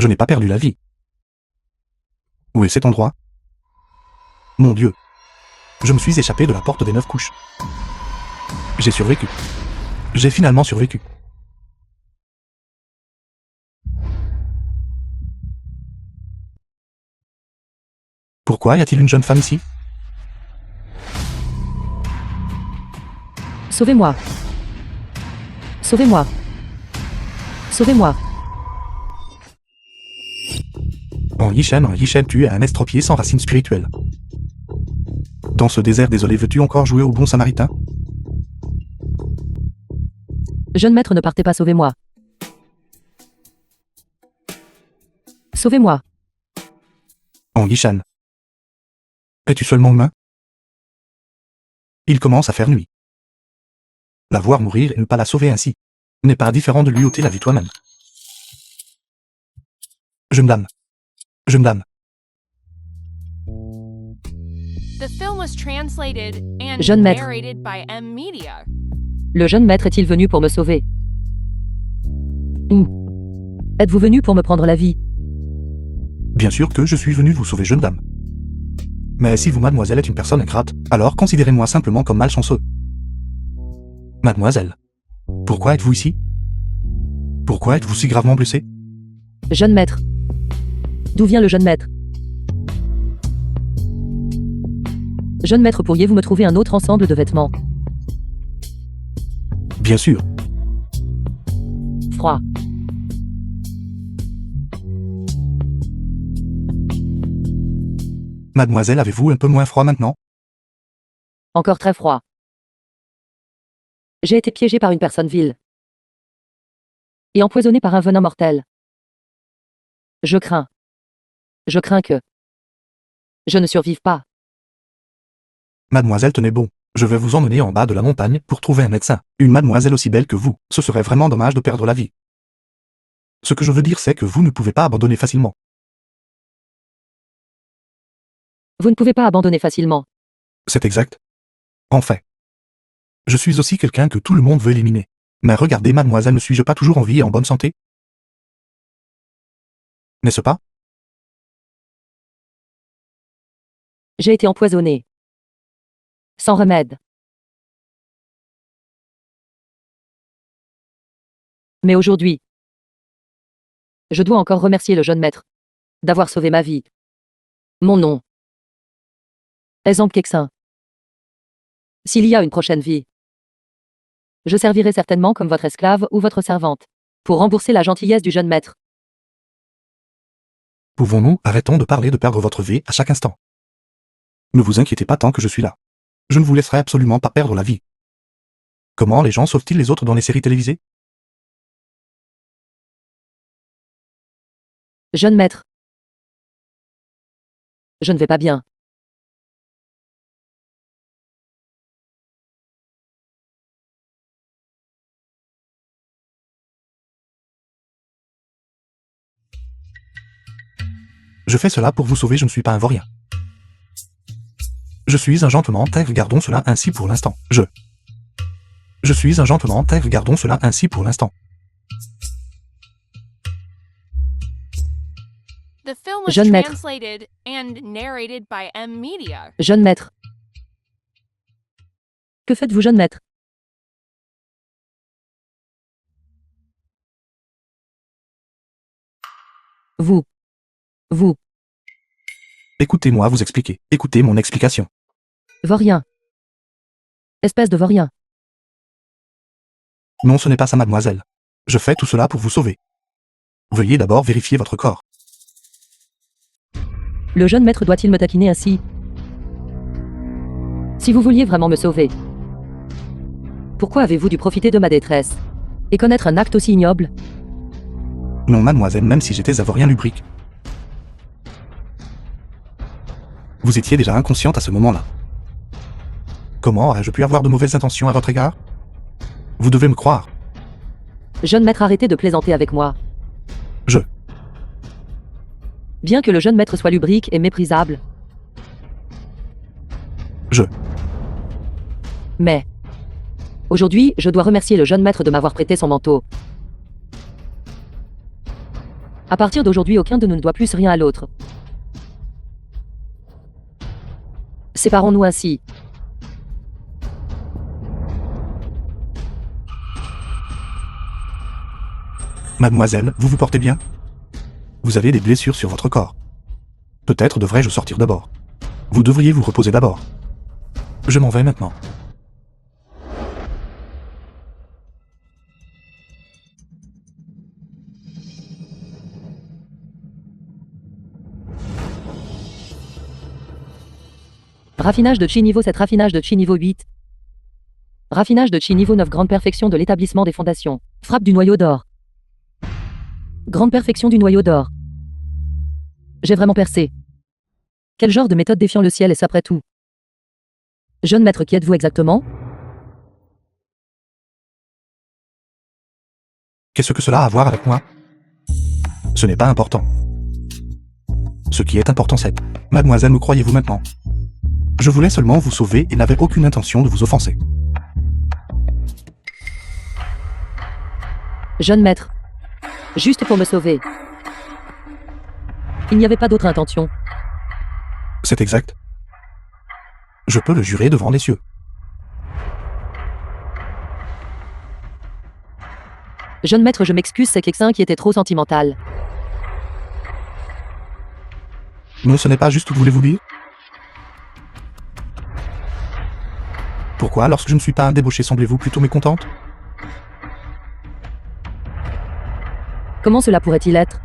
Je n'ai pas perdu la vie. Où est cet endroit? Mon Dieu. Je me suis échappé de la porte des 9 couches. J'ai survécu. J'ai finalement survécu. Pourquoi y a-t-il une jeune femme ici? Sauvez-moi. Sauvez-moi. Sauvez-moi. En Yishen, tu es un estropié sans racines spirituelles. Dans ce désert désolé, veux-tu encore jouer au bon samaritain? Jeune maître, ne partez pas, sauvez-moi. Sauvez-moi. En Yishen. Es-tu seulement humain? Il commence à faire nuit. La voir mourir et ne pas la sauver ainsi n'est pas différent de lui ôter la vie toi-même. Jeune dame. Jeune dame. Jeune maître. Le jeune maître est-il venu pour me sauver? Ou êtes-vous venu pour me prendre la vie? Bien sûr que je suis venu vous sauver, jeune dame. Mais si vous, mademoiselle, êtes une personne ingrate, alors considérez-moi simplement comme malchanceux. Mademoiselle, pourquoi êtes-vous ici? Pourquoi êtes-vous si gravement blessée? Jeune maître. D'où vient le jeune maître? Jeune maître, pourriez-vous me trouver un autre ensemble de vêtements? Bien sûr. Froid. Mademoiselle, avez-vous un peu moins froid maintenant? Encore très froid. J'ai été piégé par une personne vile. Et empoisonné par un venin mortel. Je crains. Je crains que je ne survive pas. Mademoiselle, tenez bon. Je vais vous emmener en bas de la montagne pour trouver un médecin. Une mademoiselle aussi belle que vous, ce serait vraiment dommage de perdre la vie. Ce que je veux dire, c'est que vous ne pouvez pas abandonner facilement. Vous ne pouvez pas abandonner facilement. C'est exact. En fait. Je suis aussi quelqu'un que tout le monde veut éliminer. Mais regardez, mademoiselle, ne suis-je pas toujours en vie et en bonne santé? N'est-ce pas? J'ai été empoisonné. Sans remède. Mais aujourd'hui, je dois encore remercier le jeune maître d'avoir sauvé ma vie. Mon nom est Zhang Kexin. S'il y a une prochaine vie, je servirai certainement comme votre esclave ou votre servante, pour rembourser la gentillesse du jeune maître. Pouvons-nous arrêtons de parler de perdre votre vie à chaque instant? Ne vous inquiétez pas tant que je suis là. Je ne vous laisserai absolument pas perdre la vie. Comment les gens sauvent-ils les autres dans les séries télévisées? Jeune maître. Je ne vais pas bien. Je fais cela pour vous sauver, je ne suis pas un vaurien. Je suis un gentleman, regardons cela ainsi pour l'instant. Je suis un gentleman, regardons cela ainsi pour l'instant. Jeune maître. Jeune maître. Que faites-vous, jeune maître? Vous. Écoutez-moi vous expliquer. Écoutez mon explication. Vaurien. Espèce de vaurien. Non, ce n'est pas ça, mademoiselle. Je fais tout cela pour vous sauver. Veuillez d'abord vérifier votre corps. Le jeune maître doit-il me taquiner ainsi? Si vous vouliez vraiment me sauver, pourquoi avez-vous dû profiter de ma détresse et connaître un acte aussi ignoble? Non, mademoiselle, même si j'étais un vaurien lubrique. Vous étiez déjà inconsciente à ce moment-là. Comment ai-je pu avoir de mauvaises intentions à votre égard? Vous devez me croire. Jeune maître, arrêtez de plaisanter avec moi. Je. Bien que le jeune maître soit lubrique et méprisable. Je. Mais aujourd'hui, je dois remercier le jeune maître de m'avoir prêté son manteau. À partir d'aujourd'hui, aucun de nous ne doit plus rien à l'autre. Séparons-nous ainsi. Mademoiselle, vous vous portez bien? Vous avez des blessures sur votre corps. Peut-être devrais-je sortir d'abord. Vous devriez vous reposer d'abord. Je m'en vais maintenant. Raffinage de chi niveau 7, raffinage de chi niveau 8. Raffinage de chi niveau 9, grande perfection de l'établissement des fondations. Frappe du noyau d'or. Grande perfection du noyau d'or. J'ai vraiment percé. Quel genre de méthode défiant le ciel est-ce après tout? Jeune maître, qui êtes-vous exactement? Qu'est-ce que cela a à voir avec moi? Ce n'est pas important. Ce qui est important, c'est... Mademoiselle, me croyez-vous maintenant? Je voulais seulement vous sauver et n'avais aucune intention de vous offenser. Jeune maître. Juste pour me sauver. Il n'y avait pas d'autre intention. C'est exact. Je peux le jurer devant les cieux. Jeune maître, je m'excuse, c'est Kexin qui était trop sentimental. Non, ce n'est pas juste, voulez-vous dire? Pourquoi, lorsque je ne suis pas un débauché, semblez-vous plutôt mécontente? Comment cela pourrait-il être?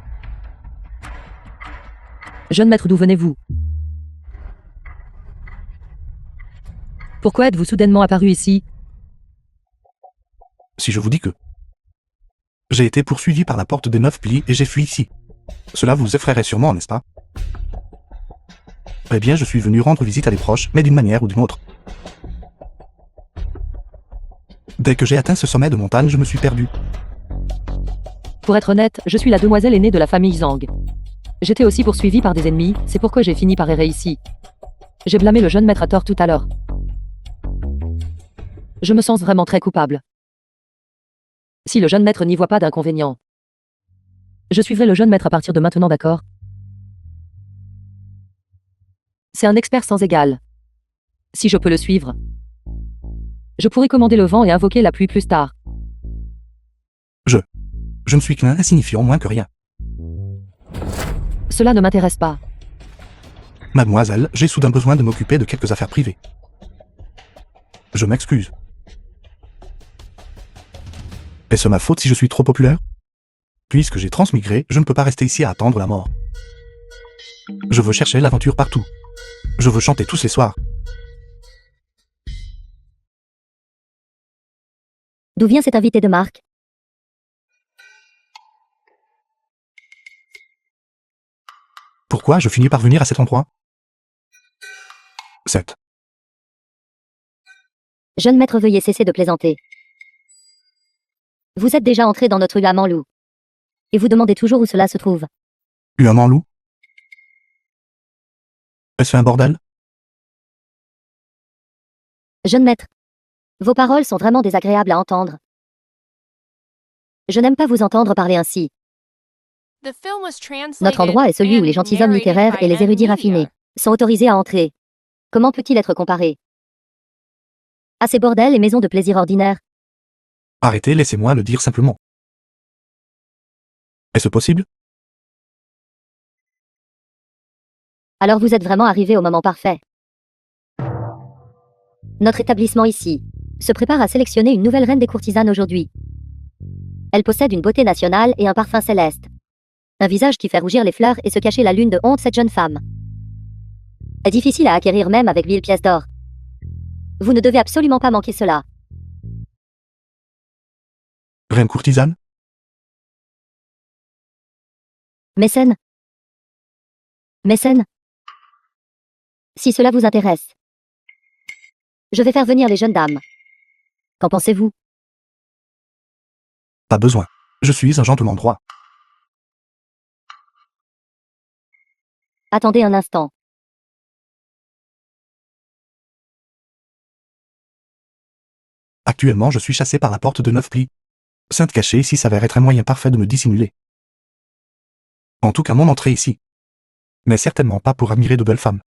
Jeune maître, d'où venez-vous? Pourquoi êtes-vous soudainement apparu ici? Si je vous dis que... J'ai été poursuivi par la porte des 9 plis et j'ai fui ici. Cela vous effraierait sûrement, n'est-ce pas? Eh bien, je suis venu rendre visite à des proches, mais d'une manière ou d'une autre. Dès que j'ai atteint ce sommet de montagne, je me suis perdu. Pour être honnête, je suis la demoiselle aînée de la famille Zhang. J'étais aussi poursuivie par des ennemis, c'est pourquoi j'ai fini par errer ici. J'ai blâmé le jeune maître à tort tout à l'heure. Je me sens vraiment très coupable. Si le jeune maître n'y voit pas d'inconvénient, je suivrai le jeune maître à partir de maintenant, d'accord? C'est un expert sans égal. Si je peux le suivre, je pourrai commander le vent et invoquer la pluie plus tard. Je ne suis qu'un insignifiant moins que rien. Cela ne m'intéresse pas. Mademoiselle, j'ai soudain besoin de m'occuper de quelques affaires privées. Je m'excuse. Est-ce ma faute si je suis trop populaire? Puisque j'ai transmigré, je ne peux pas rester ici à attendre la mort. Je veux chercher l'aventure partout. Je veux chanter tous les soirs. D'où vient cet invité de marque? Pourquoi je finis par venir à cet endroit? 7. Jeune maître, veuillez cesser de plaisanter. Vous êtes déjà entré dans notre huaman loup. Et vous demandez toujours où cela se trouve. Huaman loup? Est-ce un bordel? Jeune maître, vos paroles sont vraiment désagréables à entendre. Je n'aime pas vous entendre parler ainsi. Notre endroit est celui où les gentilshommes littéraires et les érudits raffinés sont autorisés à entrer. Comment peut-il être comparé à ces bordels et maisons de plaisir ordinaires? Arrêtez, laissez-moi le dire simplement. Est-ce possible? Alors vous êtes vraiment arrivé au moment parfait. Notre établissement ici se prépare à sélectionner une nouvelle reine des courtisanes aujourd'hui. Elle possède une beauté nationale et un parfum céleste. Un visage qui fait rougir les fleurs et se cacher la lune de honte, cette jeune femme est difficile à acquérir même avec 1000 pièces d'or. Vous ne devez absolument pas manquer cela. Reine courtisane? Mécène. Mécène. Si cela vous intéresse, je vais faire venir les jeunes dames. Qu'en pensez-vous? Pas besoin. Je suis un gentleman droit. Attendez un instant. Actuellement, je suis chassé par la porte de 9 plis. Sainte cachée ici s'avère être un moyen parfait de me dissimuler. En tout cas mon entrée ici. Mais certainement pas pour admirer de belles femmes.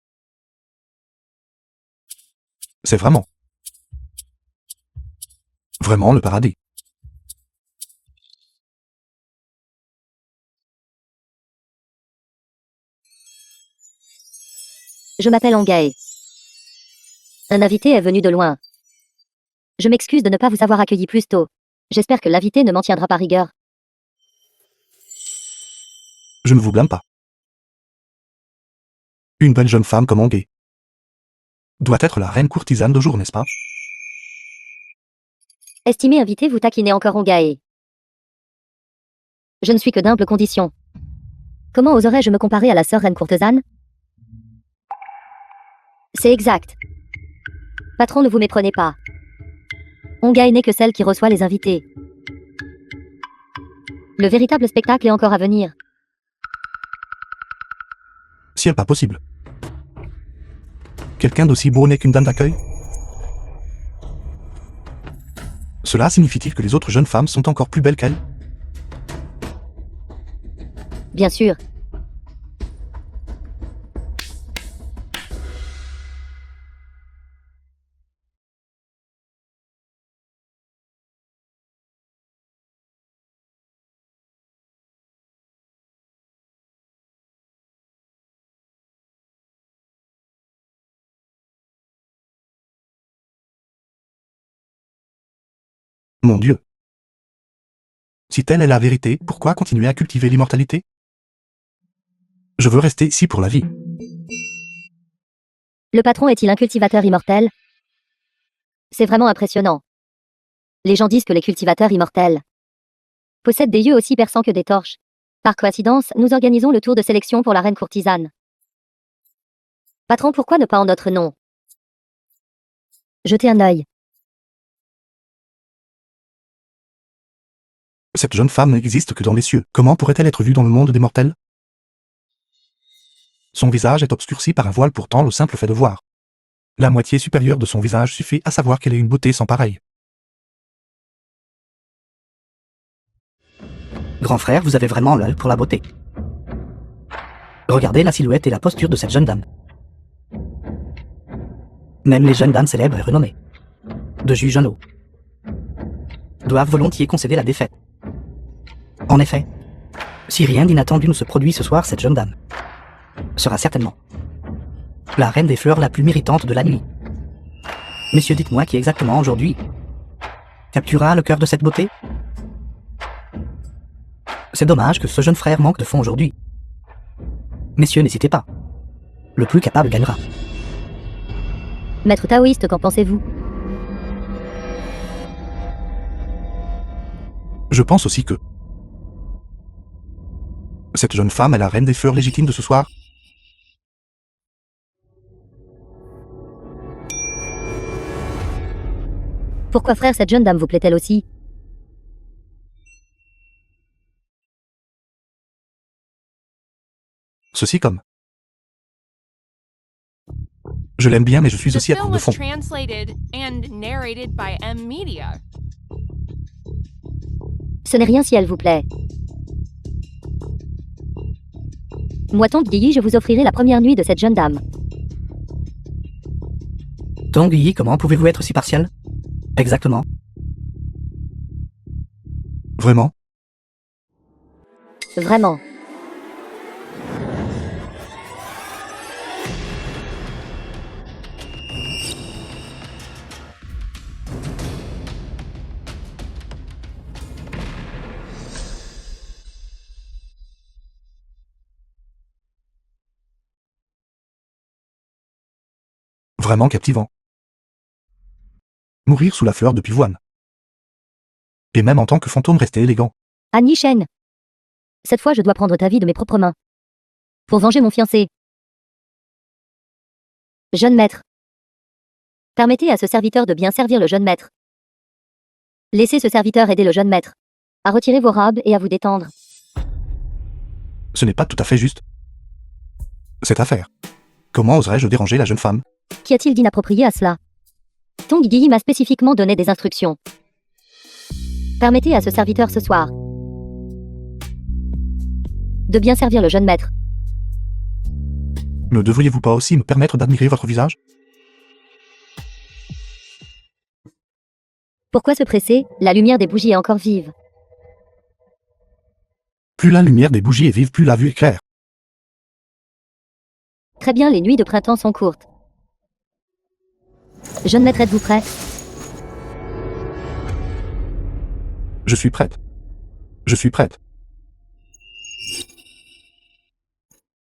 C'est vraiment le paradis. Je m'appelle Angae. Un invité est venu de loin. Je m'excuse de ne pas vous avoir accueilli plus tôt. J'espère que l'invité ne m'en tiendra pas rigueur. Je ne vous blâme pas. Une belle jeune femme comme Angae doit être la reine courtisane de jour, n'est-ce pas? Estimé invité, vous taquinez encore Angae. Je ne suis que d'humble condition. Comment oserais-je me comparer à la sœur reine courtisane? C'est exact. Patron, ne vous méprenez pas. Angae n'est que celle qui reçoit les invités. Le véritable spectacle est encore à venir. Si elle pas possible. Quelqu'un d'aussi beau n'est qu'une dame d'accueil? Cela signifie-t-il que les autres jeunes femmes sont encore plus belles qu'elle? Bien sûr. Mon Dieu. Si telle est la vérité, pourquoi continuer à cultiver l'immortalité? Je veux rester ici pour la vie. Le patron est-il un cultivateur immortel? C'est vraiment impressionnant. Les gens disent que les cultivateurs immortels possèdent des yeux aussi perçants que des torches. Par coïncidence, nous organisons le tour de sélection pour la reine courtisane. Patron, pourquoi ne pas en notre nom? Jetez un œil. Cette jeune femme n'existe que dans les cieux. Comment pourrait-elle être vue dans le monde des mortels? Son visage est obscurci par un voile pourtant le simple fait de voir. La moitié supérieure de son visage suffit à savoir qu'elle est une beauté sans pareille. Grand frère, vous avez vraiment l'œil pour la beauté. Regardez la silhouette et la posture de cette jeune dame. Même les jeunes dames célèbres et renommées, de Jugenot, doivent volontiers concéder la défaite. En effet, si rien d'inattendu ne se produit ce soir, cette jeune dame sera certainement la reine des fleurs la plus méritante de la nuit. Messieurs, dites-moi qui exactement aujourd'hui capturera le cœur de cette beauté? C'est dommage que ce jeune frère manque de fond aujourd'hui. Messieurs, n'hésitez pas. Le plus capable gagnera. Maître taoïste, qu'en pensez-vous? Je pense aussi que cette jeune femme est la reine des fleurs légitimes de ce soir. Pourquoi frère, cette jeune dame vous plaît-elle aussi? Ceci comme. Je l'aime bien, mais je suis The aussi à film court de was fond. translated and narrated by M Media. Ce n'est rien si elle vous plaît. Moi, Tong Yi, je vous offrirai la première nuit de cette jeune dame. Tong Yi, comment pouvez-vous être si partial? Exactement. Vraiment? Vraiment. Vraiment captivant. Mourir sous la fleur de pivoine. Et même en tant que fantôme rester élégant. Annie Shen. Cette fois, je dois prendre ta vie de mes propres mains. Pour venger mon fiancé. Jeune maître. Permettez à ce serviteur de bien servir le jeune maître. Laissez ce serviteur aider le jeune maître à retirer vos robes et à vous détendre. Ce n'est pas tout à fait juste. Cette affaire. Comment oserais-je déranger la jeune femme? Qu'y a-t-il d'inapproprié à cela? Tong Yi m'a spécifiquement donné des instructions. Permettez à ce serviteur ce soir de bien servir le jeune maître. Ne devriez-vous pas aussi me permettre d'admirer votre visage? Pourquoi se presser? La lumière des bougies est encore vive. Plus la lumière des bougies est vive, plus la vue est claire. Très bien, les nuits de printemps sont courtes. Jeune maître, êtes-vous prêt? Je suis prête. Je suis prête.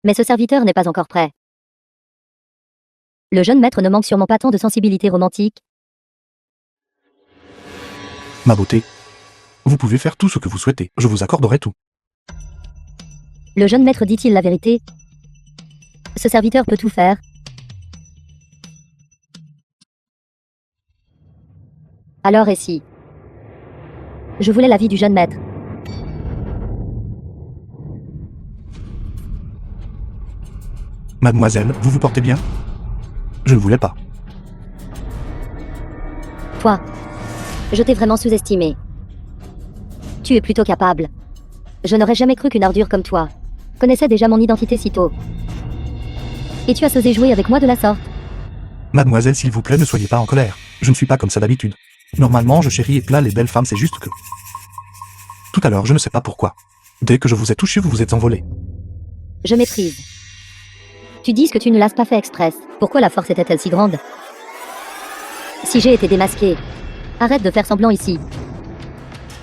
Mais ce serviteur n'est pas encore prêt. Le jeune maître ne manque sûrement pas tant de sensibilité romantique. Ma beauté. Vous pouvez faire tout ce que vous souhaitez. Je vous accorderai tout. Le jeune maître dit-il la vérité? Ce serviteur peut tout faire. Alors et si je voulais l'avis du jeune maître? Mademoiselle, vous vous portez bien? Je ne voulais pas. Toi, je t'ai vraiment sous-estimé. Tu es plutôt capable. Je n'aurais jamais cru qu'une ordure comme toi connaissait déjà mon identité si tôt. Et tu as osé jouer avec moi de la sorte. Mademoiselle, s'il vous plaît, ne soyez pas en colère. Je ne suis pas comme ça d'habitude. Normalement, je chéris et plains les belles femmes, c'est juste que... Tout à l'heure, je ne sais pas pourquoi. Dès que je vous ai touché, vous vous êtes envolé. Je méprise. Tu dis que tu ne l'as pas fait express. Pourquoi la force était-elle si grande? Si j'ai été démasqué, arrête de faire semblant ici.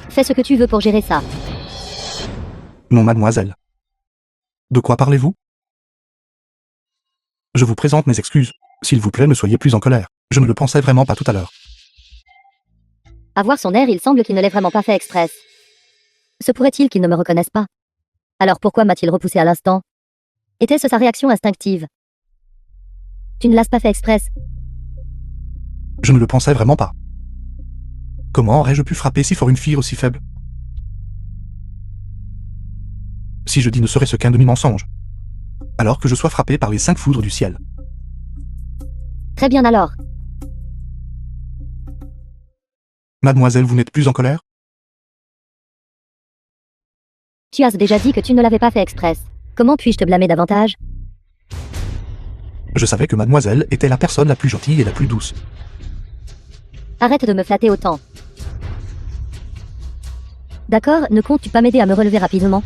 Fais ce que tu veux pour gérer ça. Non, mademoiselle. De quoi parlez-vous? Je vous présente mes excuses. S'il vous plaît, ne soyez plus en colère. Je ne le pensais vraiment pas tout à l'heure. À voir son air, il semble qu'il ne l'ait vraiment pas fait express. Se pourrait-il qu'il ne me reconnaisse pas? Alors pourquoi m'a-t-il repoussé à l'instant? Était-ce sa réaction instinctive? Tu ne l'as pas fait express. Je ne le pensais vraiment pas. Comment aurais-je pu frapper si fort une fille aussi faible? Si je dis ne serait-ce qu'un demi-mensonge. Alors que je sois frappé par les 5 foudres du ciel. Très bien alors. Mademoiselle, vous n'êtes plus en colère? Tu as déjà dit que tu ne l'avais pas fait express. Comment puis-je te blâmer davantage? Je savais que mademoiselle était la personne la plus gentille et la plus douce. Arrête de me flatter autant. D'accord, ne comptes-tu pas m'aider à me relever rapidement?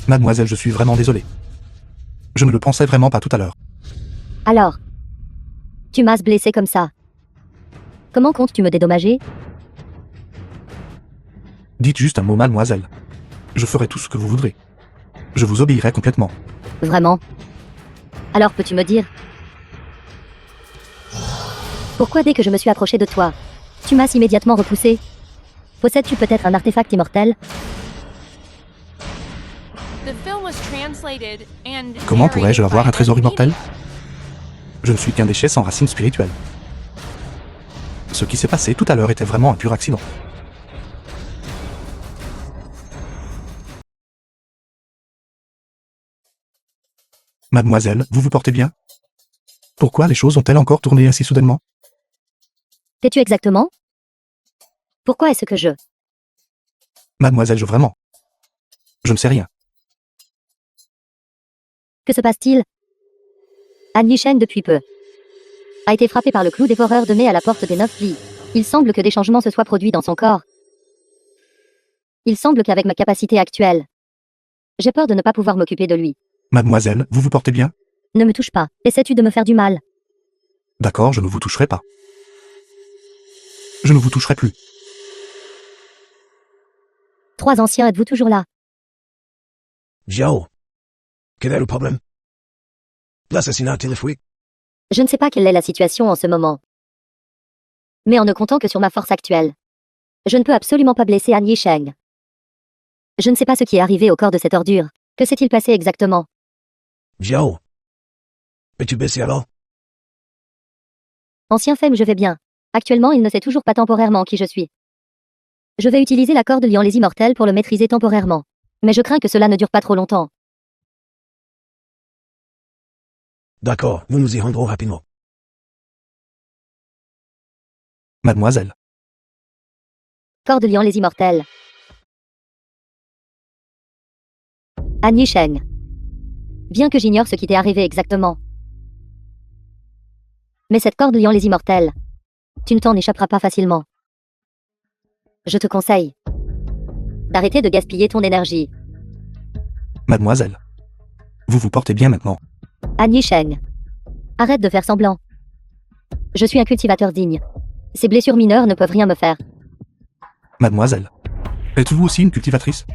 Mademoiselle, je suis vraiment désolé. Je ne le pensais vraiment pas tout à l'heure. Alors, tu m'as blessé comme ça. Comment comptes-tu me dédommager? Dites juste un mot, mademoiselle. Je ferai tout ce que vous voudrez. Je vous obéirai complètement. Vraiment? Alors peux-tu me dire? Pourquoi dès que je me suis approché de toi, tu m'as immédiatement repoussé? Possèdes-tu peut-être un artefact immortel? The film was translated and Comment pourrais-je narrated avoir by un trésor M. immortel? Media. Je ne suis qu'un déchet sans racines spirituelles. Ce qui s'est passé tout à l'heure était vraiment un pur accident. Mademoiselle, vous vous portez bien? Pourquoi les choses ont-elles encore tourné ainsi soudainement? Qu'es-tu exactement? Pourquoi est-ce que je... Mademoiselle, vraiment. Je ne sais rien. Que se passe-t-il? An Yisheng depuis peu a été frappé par le clou dévoreur de mai à la porte des 9 vies. Il semble que des changements se soient produits dans son corps. Il semble qu'avec ma capacité actuelle, j'ai peur de ne pas pouvoir m'occuper de lui. Mademoiselle, vous vous portez bien? Ne me touche pas. Essaies-tu de me faire du mal? D'accord, je ne vous toucherai pas. Je ne vous toucherai plus. 3 anciens, êtes-vous toujours là? Joe, quel est le problème? L'assassinat téléphonique? Je ne sais pas quelle est la situation en ce moment. Mais en ne comptant que sur ma force actuelle, je ne peux absolument pas blesser An Yisheng. Je ne sais pas ce qui est arrivé au corps de cette ordure. Que s'est-il passé exactement? Joe, es-tu blessé alors? Ancien Femme, je vais bien. Actuellement, il ne sait toujours pas temporairement qui je suis. Je vais utiliser la corde liant les immortels pour le maîtriser temporairement. Mais je crains que cela ne dure pas trop longtemps. D'accord, nous nous y rendrons rapidement. Mademoiselle. Corps de liant les immortels. An Yisheng. Bien que j'ignore ce qui t'est arrivé exactement. Mais cette corde liant les immortels, tu ne t'en échapperas pas facilement. Je te conseille d'arrêter de gaspiller ton énergie. Mademoiselle. Vous vous portez bien maintenant. An Yisheng. Arrête de faire semblant. Je suis un cultivateur digne. Ces blessures mineures ne peuvent rien me faire. Mademoiselle. Êtes-vous aussi une cultivatrice?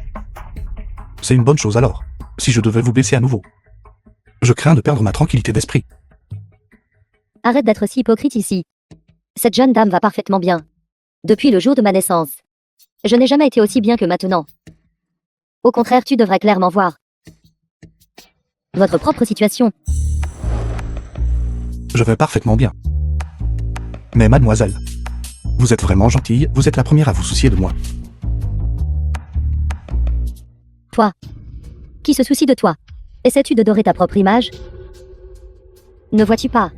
C'est une bonne chose alors, si je devais vous blesser à nouveau. Je crains de perdre ma tranquillité d'esprit. Arrête d'être si hypocrite ici. Cette jeune dame va parfaitement bien. Depuis le jour de ma naissance. Je n'ai jamais été aussi bien que maintenant. Au contraire, tu devrais clairement voir votre propre situation. Je vais parfaitement bien. Mais mademoiselle, vous êtes vraiment gentille, vous êtes la première à vous soucier de moi. Toi. Qui se soucie de toi? Essaies-tu de dorer ta propre image? Ne vois-tu pas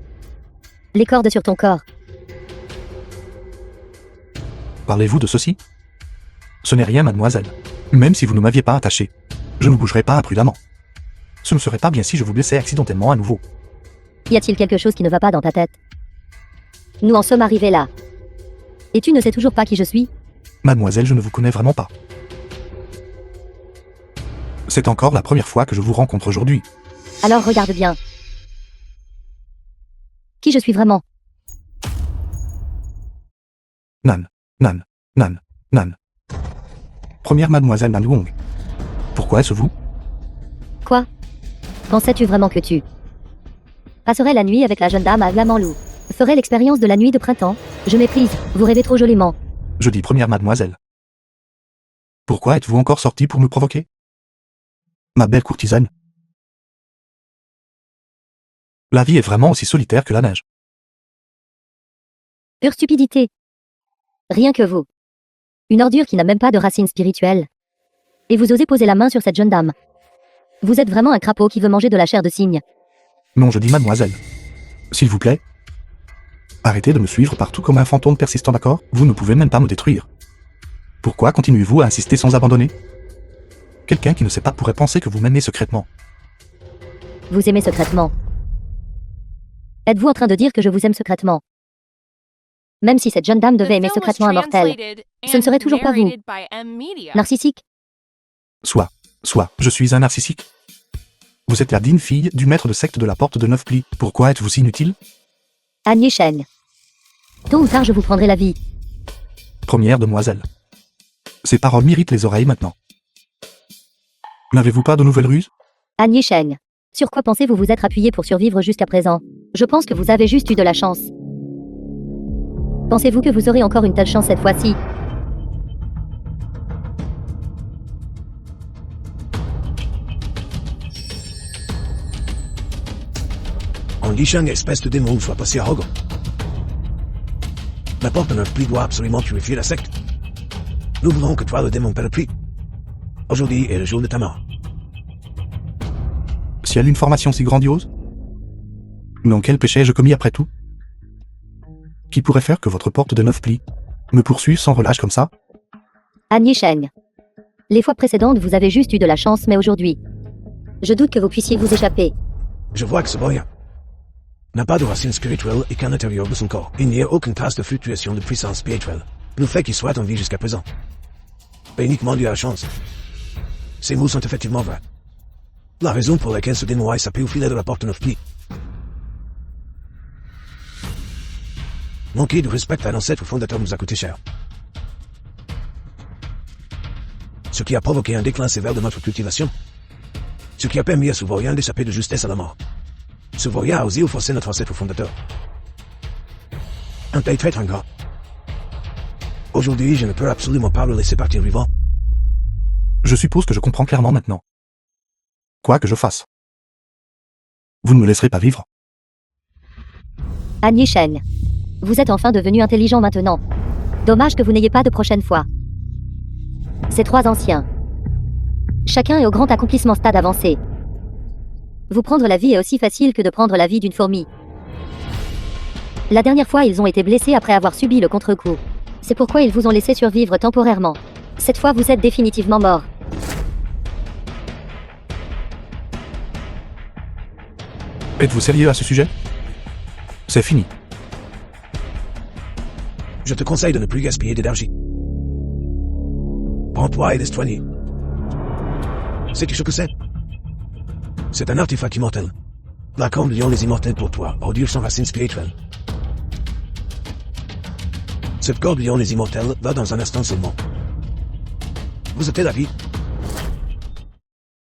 les cordes sur ton corps? Parlez-vous de ceci? Ce n'est rien, mademoiselle. Même si vous ne m'aviez pas attaché, je ne bougerai pas imprudemment. Ce ne serait pas bien si je vous blessais accidentellement à nouveau. Y a-t-il quelque chose qui ne va pas dans ta tête? Nous en sommes arrivés là. Et tu ne sais toujours pas qui je suis? Mademoiselle, je ne vous connais vraiment pas. C'est encore la première fois que je vous rencontre aujourd'hui. Alors regarde bien. Qui je suis vraiment? Nan, Nan, Nan, Nan. Première mademoiselle Nan Wong. Pourquoi est-ce vous? Quoi? Pensais-tu vraiment que tu passerais la nuit avec la jeune dame à Glamanlou? Ferais l'expérience de la nuit de printemps? Je méprise, vous rêvez trop joliment. Je dis première mademoiselle. Pourquoi êtes-vous encore sortie pour me provoquer? Ma belle courtisane. La vie est vraiment aussi solitaire que la neige. Pure stupidité. Rien que vous. Une ordure qui n'a même pas de racines spirituelles. Et vous osez poser la main sur cette jeune dame. Vous êtes vraiment un crapaud qui veut manger de la chair de cygne. Non, je dis mademoiselle. S'il vous plaît. Arrêtez de me suivre partout comme un fantôme persistant, d'accord? Vous ne pouvez même pas me détruire. Pourquoi continuez-vous à insister sans abandonner? Quelqu'un qui ne sait pas pourrait penser que vous m'aimez secrètement. Vous aimez secrètement. Êtes-vous en train de dire que je vous aime secrètement? Même si cette jeune dame devait aimer secrètement un mortel, ce ne serait toujours pas vous. Narcissique? Soit, je suis un narcissique. Vous êtes la digne fille du maître de secte de la porte de 9 plis. Pourquoi êtes-vous si inutile? An Yisheng. Tôt ou tard, je vous prendrai la vie. Première demoiselle. Ces paroles m'irritent les oreilles maintenant. N'avez-vous pas de nouvelles ruses? An Yisheng. Sur quoi pensez-vous vous être appuyé pour survivre jusqu'à présent? Je pense que vous avez juste eu de la chance. Pensez-vous que vous aurez encore une telle chance cette fois-ci? An Yisheng, espèce de démon, soit passé arrogant. La porte de 9 plis doit absolument purifier la secte. Nous voulons que toi, le démon prie. Aujourd'hui est le jour de ta mort. Si elle a une formation si grandiose? Non, quel péché ai-je commis après tout? Qui pourrait faire que votre porte de 9 plis me poursuive sans relâche comme ça? An Yisheng. Les fois précédentes, vous avez juste eu de la chance, mais aujourd'hui, je doute que vous puissiez vous échapper. Je vois que ce boy n'a pas de racines spirituelles et qu'à l'intérieur de son corps, il n'y a aucune trace de fluctuation de puissance spirituelle. Le fait qu'il soit en vie jusqu'à présent est uniquement dû à la chance. Ces mots sont effectivement vrais. La raison pour laquelle ce démon a échappé au filet de la porte 9 plis. Manquer de respect à l'ancêtre fondateur nous a coûté cher. Ce qui a provoqué un déclin sévère de notre cultivation. Ce qui a permis à ce vaurien d'échapper de justesse à la mort. Ce vaurien a osé offenser notre ancêtre fondateur. Un tel traître ingrat. Aujourd'hui, je ne peux absolument pas le laisser partir vivant. Je suppose que je comprends clairement maintenant. Quoi que je fasse, vous ne me laisserez pas vivre. An Yisheng. Vous êtes enfin devenu intelligent maintenant. Dommage que vous n'ayez pas de prochaine fois. Ces trois anciens. Chacun est au grand accomplissement stade avancé. Vous prendre la vie est aussi facile que de prendre la vie d'une fourmi. La dernière fois, ils ont été blessés après avoir subi le contre-coup. C'est pourquoi ils vous ont laissé survivre temporairement. Cette fois, vous êtes définitivement mort. Êtes-vous sérieux à ce sujet? C'est fini. Je te conseille de ne plus gaspiller d'énergie. Prends-toi et laisse-toi nier. Sais-tu ce que c'est? C'est un artefact immortel. La corne liant les immortels pour toi, ordure sans racine spirituelle. Cette corde liant les immortels va dans un instant seulement. Vous êtes la vie?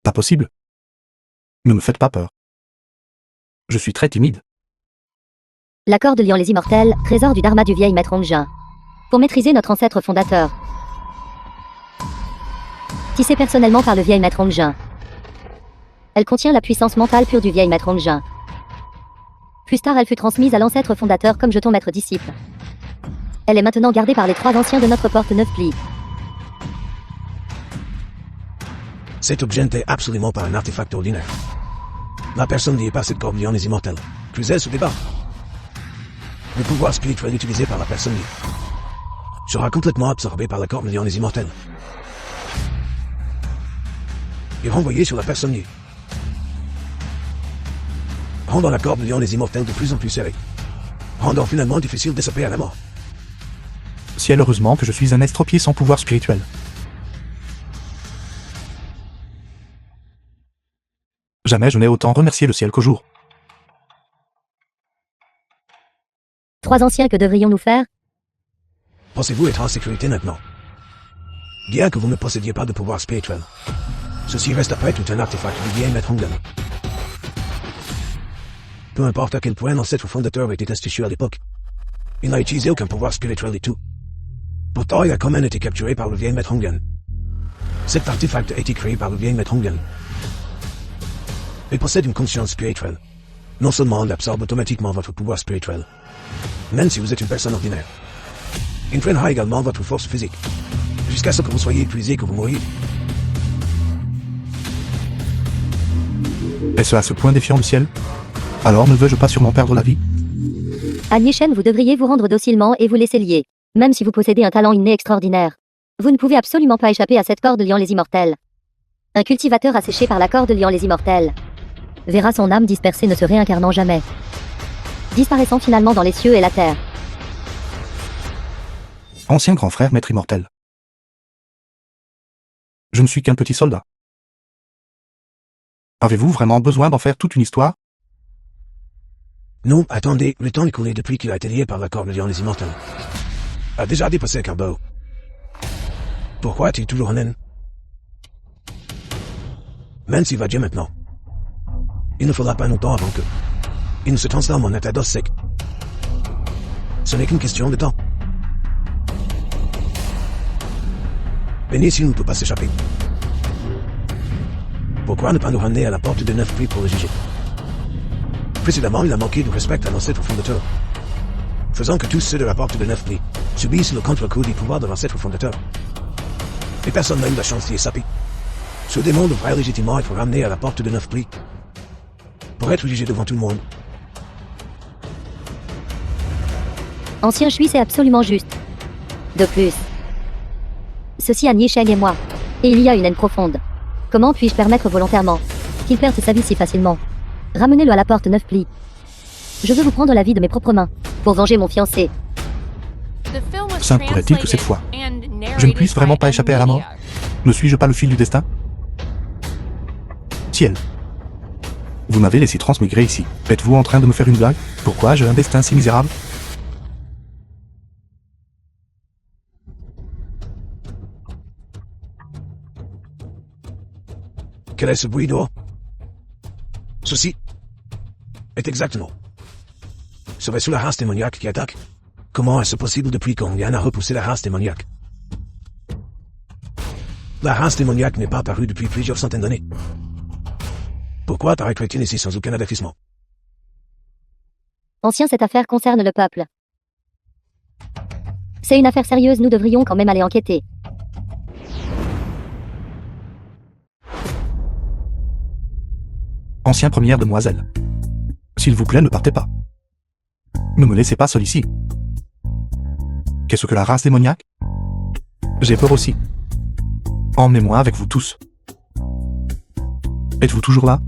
Pas possible. Ne me faites pas peur. Je suis très timide. La corde liant les immortels, trésor du dharma du vieil maître Ongjin. Pour maîtriser notre ancêtre fondateur. Tissée personnellement par le vieil maître Ongjin. Elle contient la puissance mentale pure du vieil maître Ongjin. Plus tard, elle fut transmise à l'ancêtre fondateur comme jeton maître disciple. Elle est maintenant gardée par les 3 anciens de notre porte 9 plis. Cet objet n'est absolument pas un artefact ordinaire. La personne liée par cette corde liant les immortels. Cruzel se débat. Le pouvoir spirituel utilisé par la personne liée sera complètement absorbé par la corde liant les immortels et renvoyé sur la personne liée, rendant la corde liant les immortels de plus en plus serrée, rendant finalement difficile d'échapper à la mort. Ciel, heureusement que je suis un estropié sans pouvoir spirituel. Jamais je n'ai autant remercié le ciel qu'au jour. 3 anciens, que devrions-nous faire? Pensez-vous être en sécurité maintenant? Bien que vous ne possédiez pas de pouvoir spirituel, ceci reste après tout un artefact du vieil maître Ongjin. Peu importe à quel point l'ancêtre fondateur était astucieux à l'époque, il n'a utilisé aucun pouvoir spirituel du tout. Pourtant, il a quand même été capturé par le vieil maître Ongjin. Cet artefact a été créé par le vieil maître Ongjin. Il possède une conscience spirituelle. Non seulement il absorbe automatiquement votre pouvoir spirituel, même si vous êtes une personne ordinaire. Il freinera également votre force physique, jusqu'à ce que vous soyez épuisé et que vous mouriez. Est-ce à ce point défiant le ciel? Alors ne veux-je pas sûrement perdre la vie? À Nichen, vous devriez vous rendre docilement et vous laisser lier. Même si vous possédez un talent inné extraordinaire. Vous ne pouvez absolument pas échapper à cette corde liant les immortels. Un cultivateur asséché par la corde liant les immortels verra son âme dispersée, ne se réincarnant jamais, disparaissant finalement dans les cieux et la terre. Ancien grand frère maître immortel. Je ne suis qu'un petit soldat. Avez-vous vraiment besoin d'en faire toute une histoire? Non, attendez, le temps écoulé depuis qu'il a été lié par la corde liant les immortels a déjà dépassé Carbo. Pourquoi es-tu toujours en naine? Même s'il va Dieu maintenant, il ne faudra pas longtemps avant que il ne se transforme en état d'os sec. Ce n'est qu'une question de temps. Béni s'il ne peut pas s'échapper. Pourquoi ne pas nous ramener à la porte de 9 plis pour le juger? Précédemment, il a manqué de respect à l'ancêtre fondateur, faisant que tous ceux de la porte de 9 plis subissent le contre-coup du pouvoir de l'ancêtre fondateur. Et personne n'a eu la chance d'y échapper. Ce démon devrait légitimement être ramené à la porte de 9 plis pour être jugé devant tout le monde. Ancien Chui, c'est absolument juste. De plus, ceci à Nichen et moi. Et il y a une haine profonde. Comment puis-je permettre volontairement qu'il perde sa vie si facilement? Ramenez-le à la porte 9 plis. Je veux vous prendre la vie de mes propres mains pour venger mon fiancé. Ça pourrait-il que cette fois, je ne puisse vraiment pas échapper à la mort? Ne suis-je pas le fil du destin? Ciel. Vous m'avez laissé transmigrer ici. Êtes-vous en train de me faire une blague? Pourquoi j'ai un destin si misérable? Quel est ce bruit dehors? Ceci est exactement. Serait-ce la race démoniaque qui attaque? Comment est-ce possible depuis qu'on vient à repousser la race démoniaque? La race démoniaque n'est pas apparue depuis plusieurs centaines d'années. Pourquoi t'arrêterais-tu ici sans aucun avertissement? Ancien, cette affaire concerne le peuple. C'est une affaire sérieuse, nous devrions quand même aller enquêter. Ancien première demoiselle. S'il vous plaît, ne partez pas. Ne me laissez pas seul ici. Qu'est-ce que la race démoniaque? J'ai peur aussi. Emmenez-moi avec vous tous. Êtes-vous toujours là?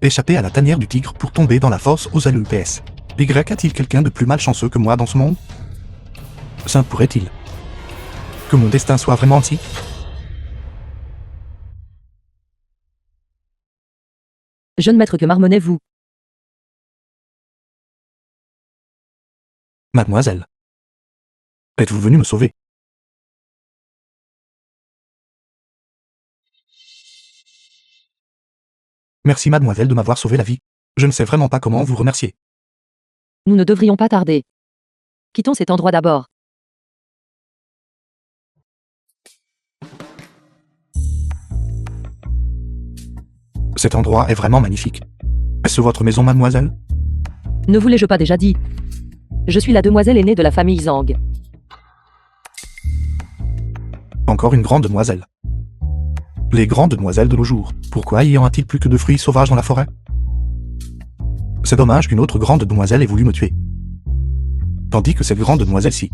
Échapper à la tanière du tigre pour tomber dans la fosse aux ALEPS. Y a-t-il quelqu'un de plus malchanceux que moi dans ce monde? Ça pourrait-il? Que mon destin soit vraiment ainsi? Jeune maître, que marmonnez-vous? Mademoiselle. Êtes-vous venue me sauver? Merci mademoiselle de m'avoir sauvé la vie. Je ne sais vraiment pas comment vous remercier. Nous ne devrions pas tarder. Quittons cet endroit d'abord. Cet endroit est vraiment magnifique. Est-ce votre maison, mademoiselle? Ne vous l'ai-je pas déjà dit? Je suis la demoiselle aînée de la famille Zhang. Encore une grande demoiselle. Les grandes demoiselles de nos jours, pourquoi y en a-t-il plus que de fruits sauvages dans la forêt? C'est dommage qu'une autre grande demoiselle ait voulu me tuer. Tandis que cette grande demoiselle-ci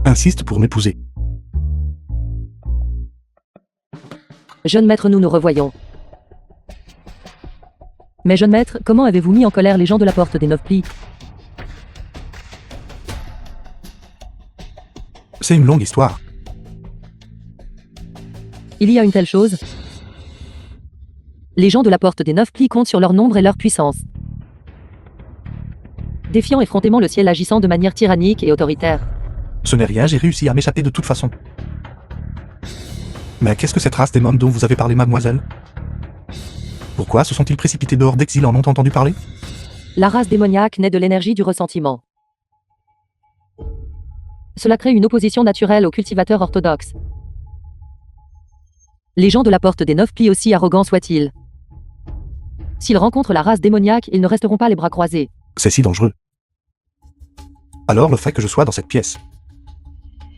insiste pour m'épouser. Jeune maître, nous nous revoyons. Mais jeune maître, comment avez-vous mis en colère les gens de la porte des 9 plis? C'est une longue histoire. Il y a une telle chose? Les gens de la porte des 9 plis comptent sur leur nombre et leur puissance. Défiant effrontément le ciel, agissant de manière tyrannique et autoritaire. Ce n'est rien, j'ai réussi à m'échapper de toute façon. Mais qu'est-ce que cette race des mômes dont vous avez parlé, mademoiselle? Pourquoi se sont-ils précipités dehors dès qu'ils en ont entendu parler? La race démoniaque naît de l'énergie du ressentiment. Cela crée une opposition naturelle aux cultivateurs orthodoxes. Les gens de la porte des 9 plis, aussi arrogants soient-ils, s'ils rencontrent la race démoniaque, ils ne resteront pas les bras croisés. C'est si dangereux. Alors le fait que je sois dans cette pièce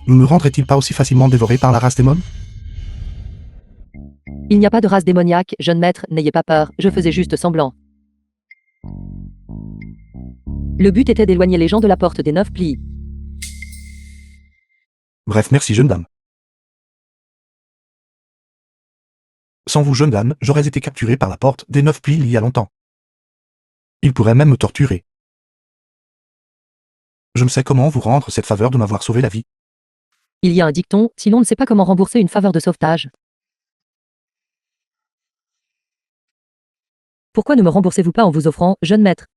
ne me rendrait-il pas aussi facilement dévoré par la race des mômes? Il n'y a pas de race démoniaque, jeune maître, n'ayez pas peur, je faisais juste semblant. Le but était d'éloigner les gens de la porte des 9 plis. Bref, merci jeune dame. Sans vous, jeune dame, j'aurais été capturé par la porte des 9 plis il y a longtemps. Il pourrait même me torturer. Je ne sais comment vous rendre cette faveur de m'avoir sauvé la vie. Il y a un dicton, si l'on ne sait pas comment rembourser une faveur de sauvetage. Pourquoi ne me remboursez-vous pas en vous offrant, jeune maître?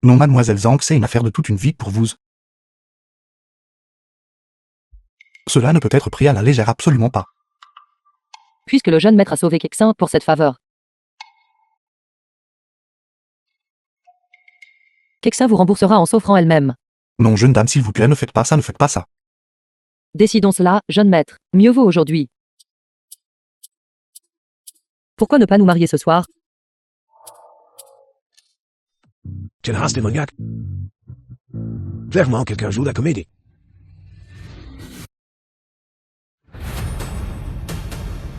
Non, mademoiselle Zhang, c'est une affaire de toute une vie pour vous. Cela ne peut être pris à la légère, absolument pas. Puisque le jeune maître a sauvé Kexin pour cette faveur. Kexin vous remboursera en s'offrant elle-même. Non, jeune dame, s'il vous plaît, ne faites pas ça, ne faites pas ça. Décidons cela, jeune maître. Mieux vaut aujourd'hui. Pourquoi ne pas nous marier ce soir? C'est une race démoniaque. Clairement, quelqu'un joue la comédie.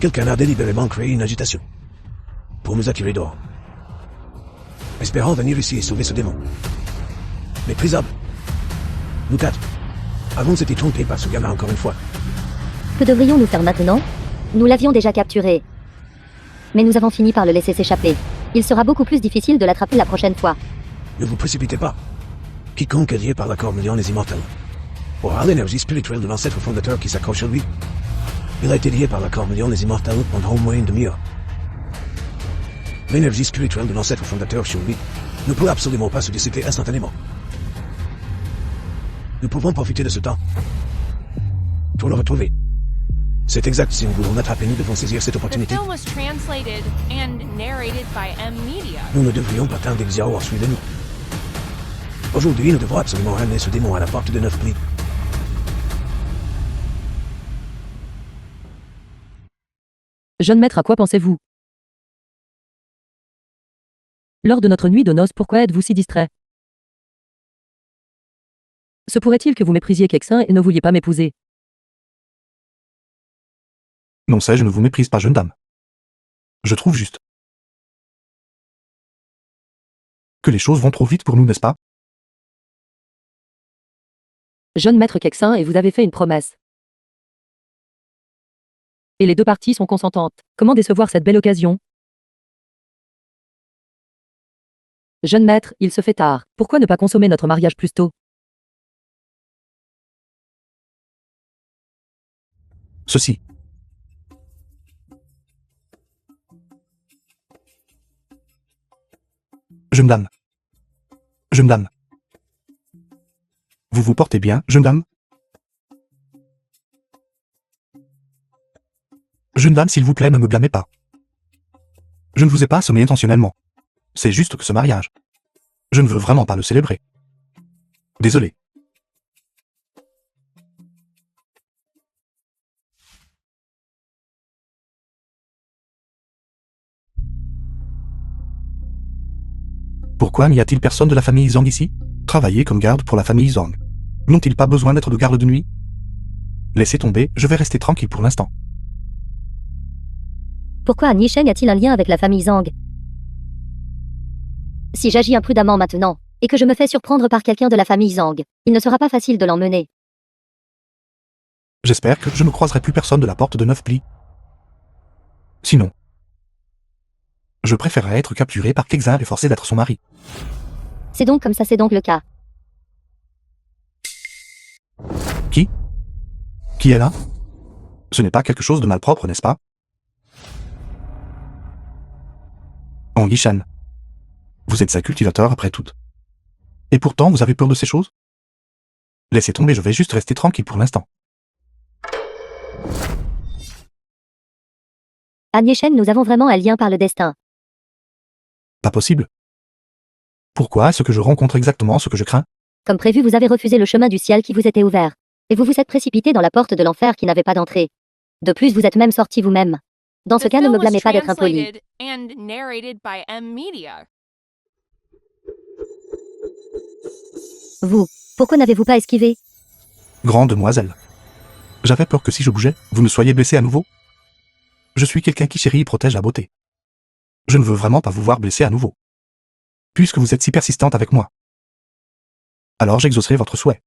Quelqu'un a délibérément créé une agitation pour nous attirer dehors, espérant venir ici et sauver ce démon. Méprisable. Nous quatre avons été trompés par ce gamin encore une fois. Que devrions-nous faire maintenant? Nous l'avions déjà capturé. Mais nous avons fini par le laisser s'échapper. Il sera beaucoup plus difficile de l'attraper la prochaine fois. Ne vous précipitez pas. Quiconque est lié par l'accord million les immortels aura l'énergie spirituelle de l'ancêtre fondateur qui s'accroche à lui. Il a été lié par l'accord million les immortels pendant au moins une demi-heure. L'énergie spirituelle de l'ancêtre fondateur sur lui ne peut absolument pas se dissiper instantanément. Nous pouvons profiter de ce temps pour le retrouver. C'est exact, si nous voulons l'attraper, nous devons saisir cette The opportunité. film was translated and narrated by M Media. Nous ne devrions pas attendre Xiao ensuite de nous. Aujourd'hui, nous devons absolument ramener ce démon à la porte de 9 plis. Jeune maître, à quoi pensez-vous? Lors de notre nuit de noces, pourquoi êtes-vous si distrait? Se pourrait-il que vous méprisiez Kexin et ne vouliez pas m'épouser? Non, sais, je ne vous méprise pas, jeune dame. Je trouve juste Que les choses vont trop vite pour nous, n'est-ce pas? Jeune maître Quexin, et vous avez fait une promesse. Et les deux parties sont consentantes. Comment décevoir cette belle occasion? Jeune maître, il se fait tard. Pourquoi ne pas consommer notre mariage plus tôt? Ceci. Jeune dame. Jeune dame. Vous vous portez bien, jeune dame? Jeune dame, s'il vous plaît, ne me blâmez pas. Je ne vous ai pas assommé intentionnellement. C'est juste que ce mariage, je ne veux vraiment pas le célébrer. Désolé. Pourquoi n'y a-t-il personne de la famille Zhang ici? Travailler comme garde pour la famille Zhang. N'ont-ils pas besoin d'être de garde de nuit? Laissez tomber, je vais rester tranquille pour l'instant. Pourquoi An Yisheng a-t-il un lien avec la famille Zhang? Si j'agis imprudemment maintenant, et que je me fais surprendre par quelqu'un de la famille Zhang, il ne sera pas facile de l'emmener. J'espère que je ne croiserai plus personne de la porte de 9 plis. Sinon, je préférerais être capturé par Quexin et forcé d'être son mari. C'est donc comme ça, c'est donc le cas. Qui? Qui est là? Ce n'est pas quelque chose de malpropre, n'est-ce pas? An Yishan. Vous êtes un cultivateur après tout. Et pourtant, vous avez peur de ces choses? Laissez tomber, je vais juste rester tranquille pour l'instant. An Yisheng, nous avons vraiment un lien par le destin. Pas possible. Pourquoi est-ce que je rencontre exactement ce que je crains? Comme prévu, vous avez refusé le chemin du ciel qui vous était ouvert. Et vous vous êtes précipité dans la porte de l'enfer qui n'avait pas d'entrée. De plus, vous êtes même sorti vous-même. Dans ce The cas, ne film me was blâmez pas d'être impoli. translated and narrated by M Media. Vous, pourquoi n'avez-vous pas esquivé? Grande demoiselle. J'avais peur que si je bougeais, vous ne soyez blessé à nouveau. Je suis quelqu'un qui chérit et protège la beauté. Je ne veux vraiment pas vous voir blessé à nouveau. Puisque vous êtes si persistante avec moi. Alors j'exaucerai votre souhait.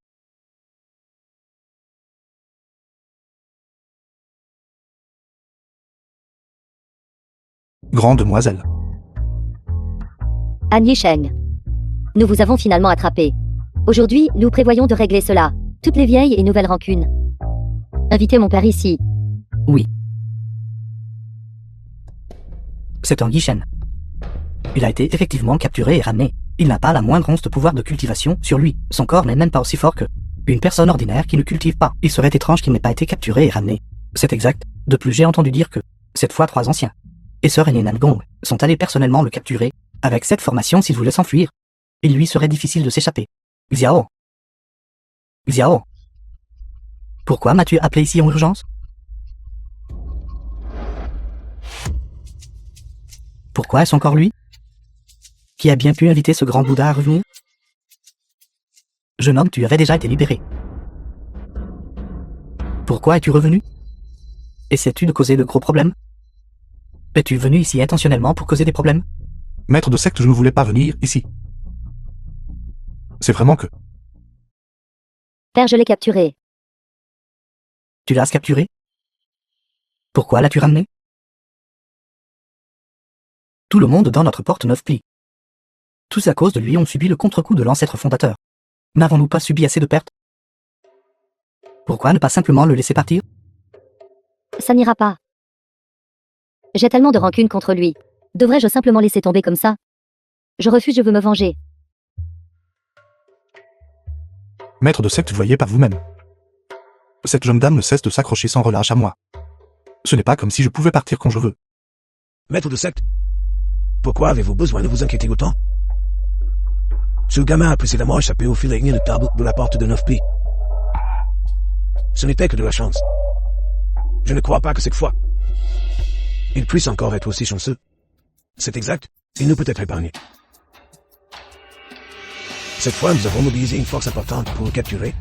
Grande demoiselle. An Yisheng. Nous vous avons finalement attrapé. Aujourd'hui, nous prévoyons de régler cela. Toutes les vieilles et nouvelles rancunes. Invitez mon père ici. Oui. C'est An Yishen. Il a été effectivement capturé et ramené. Il n'a pas la moindre once de pouvoir de cultivation sur lui. Son corps n'est même pas aussi fort que une personne ordinaire qui ne cultive pas. Il serait étrange qu'il n'ait pas été capturé et ramené. C'est exact. De plus, j'ai entendu dire que, cette fois 3 anciens, et Sœur et Nangong, sont allés personnellement le capturer. Avec cette formation, s'il voulait s'enfuir, il lui serait difficile de s'échapper. Xiao. Xiao. Pourquoi m'as-tu appelé ici en urgence? Pourquoi est-ce encore lui? Qui a bien pu inviter ce grand Bouddha à revenir? Jeune homme, tu avais déjà été libéré. Pourquoi es-tu revenu? Essaies-tu de causer de gros problèmes? Es-tu venu ici intentionnellement pour causer des problèmes? Maître de secte, je ne voulais pas venir ici. C'est vraiment que... Père, je l'ai capturé. Tu l'as capturé? Pourquoi l'as-tu ramené? Tout le monde dans notre porte 9 plis. Tous à cause de lui ont subi le contre-coup de l'ancêtre fondateur. N'avons-nous pas subi assez de pertes? Pourquoi ne pas simplement le laisser partir? Ça n'ira pas. J'ai tellement de rancune contre lui. Devrais-je simplement laisser tomber comme ça? Je refuse, je veux me venger. Maître de secte, voyez par vous-même. Cette jeune dame ne cesse de s'accrocher sans relâche à moi. Ce n'est pas comme si je pouvais partir quand je veux. Maître de secte, pourquoi avez-vous besoin de vous inquiéter autant? Ce gamin a précédemment échappé au filet inéluctable de la porte de 9 plis. Ce n'était que de la chance. Je ne crois pas que cette fois, il puisse encore être aussi chanceux. C'est exact, il ne peut être épargné. Cette fois, nous avons mobilisé une force importante pour le capturer.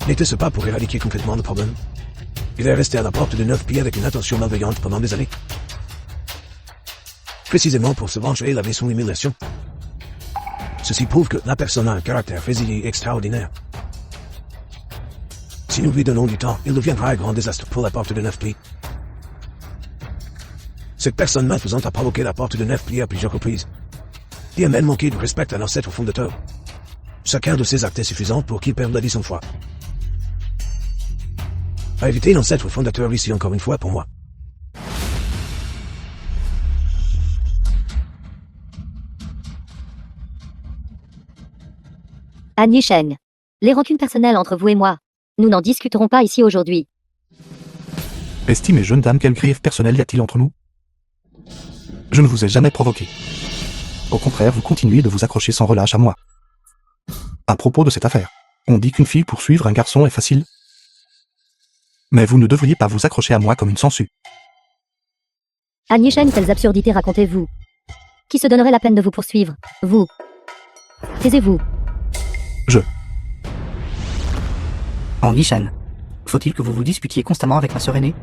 N'était-ce pas pour éradiquer complètement le problème? Il est resté à la porte de 9 pieds avec une attention malveillante pendant des années. Précisément pour se venger et laver son humiliation. Ceci prouve que la personne a un caractère résilient extraordinaire. Si nous lui donnons du temps, il deviendra un grand désastre pour la porte de 9 plis. Cette personne malfaisante a provoqué la porte de 9 plis à plusieurs reprises. Il a même manqué de respect à l'ancêtre fondateur. Chacun de ces actes est suffisant pour qu'il perde la vie 100 fois. À éviter l'ancêtre fondateur ici encore une fois pour moi. An Yishen. Les rancunes personnelles entre vous et moi. Nous n'en discuterons pas ici aujourd'hui. Estimez, jeune dame, quel grief personnel y a-t-il entre nous? Je ne vous ai jamais provoqué. Au contraire, vous continuez de vous accrocher sans relâche à moi. À propos de cette affaire, on dit qu'une fille pour suivre un garçon est facile. Mais vous ne devriez pas vous accrocher à moi comme une sangsue. An Yishen, quelles absurdités racontez-vous? Qui se donnerait la peine de vous poursuivre? Vous. Taisez-vous. En Yishen, faut-il que vous vous disputiez constamment avec ma sœur aînée?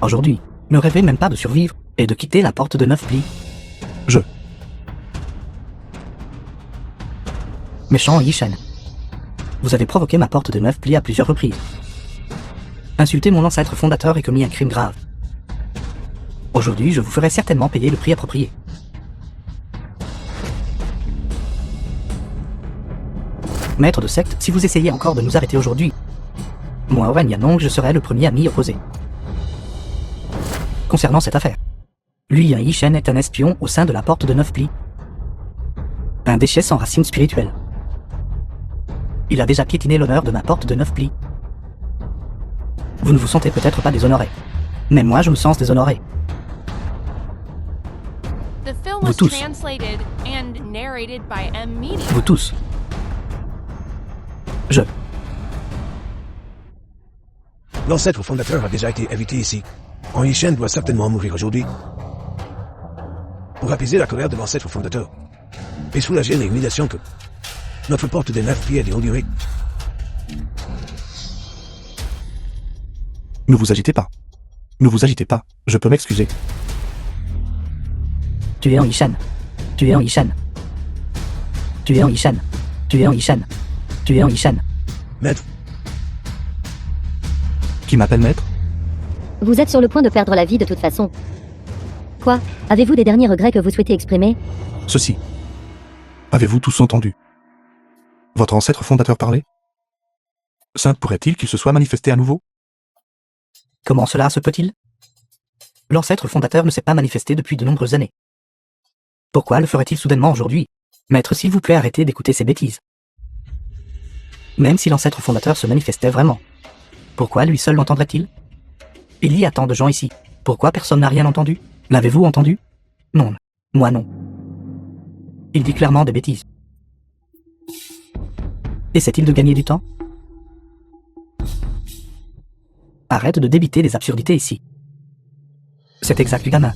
Aujourd'hui, ne rêvez même pas de survivre et de quitter la porte de 9 plis. Méchant Yishen. Vous avez provoqué ma porte de 9 plis à plusieurs reprises. Insulté mon ancêtre fondateur et commis un crime grave. Aujourd'hui, je vous ferai certainement payer le prix approprié. Maître de secte, si vous essayez encore de nous arrêter aujourd'hui, moi, Owen Yanong, je serai le premier à m'y opposer. Concernant cette affaire, lui, Yishen est un espion au sein de la porte de 9 plis. Un déchet sans racines spirituelles. Il a déjà piétiné l'honneur de ma porte de 9 plis. Vous ne vous sentez peut-être pas déshonoré, mais moi je me sens déshonoré. The film Vous was tous. translated and narrated by M Media. Vous tous. L'ancêtre fondateur a déjà été évité ici. En Yishen doit certainement mourir aujourd'hui. Pour apaiser la colère de l'ancêtre fondateur. Et soulager l'humiliation que notre porte des 9 pieds est endurée. Ne vous agitez pas. Ne vous agitez pas, je peux m'excuser. Tu es en Yishen. Tu es en Yishen. Tu es en Yishen. Tu es en Yishen. Tu es en Yishen. Maître, Qui m'appelle maître? Vous êtes sur le point de perdre la vie de toute façon. Quoi? Avez-vous des derniers regrets que vous souhaitez exprimer? Ceci. Avez-vous tous entendu votre ancêtre fondateur parler? Saint pourrait-il qu'il se soit manifesté à nouveau? Comment cela se peut-il? L'ancêtre fondateur ne s'est pas manifesté depuis de nombreuses années. Pourquoi le ferait-il soudainement aujourd'hui? Maître, s'il vous plaît, arrêtez d'écouter ces bêtises. Même si l'ancêtre fondateur se manifestait vraiment, pourquoi lui seul l'entendrait-il? Il y a tant de gens ici. Pourquoi personne n'a rien entendu? L'avez-vous entendu? Non. Moi non. Il dit clairement des bêtises. Essaie-t-il de gagner du temps? Arrête de débiter les absurdités ici. C'est exact du gamin.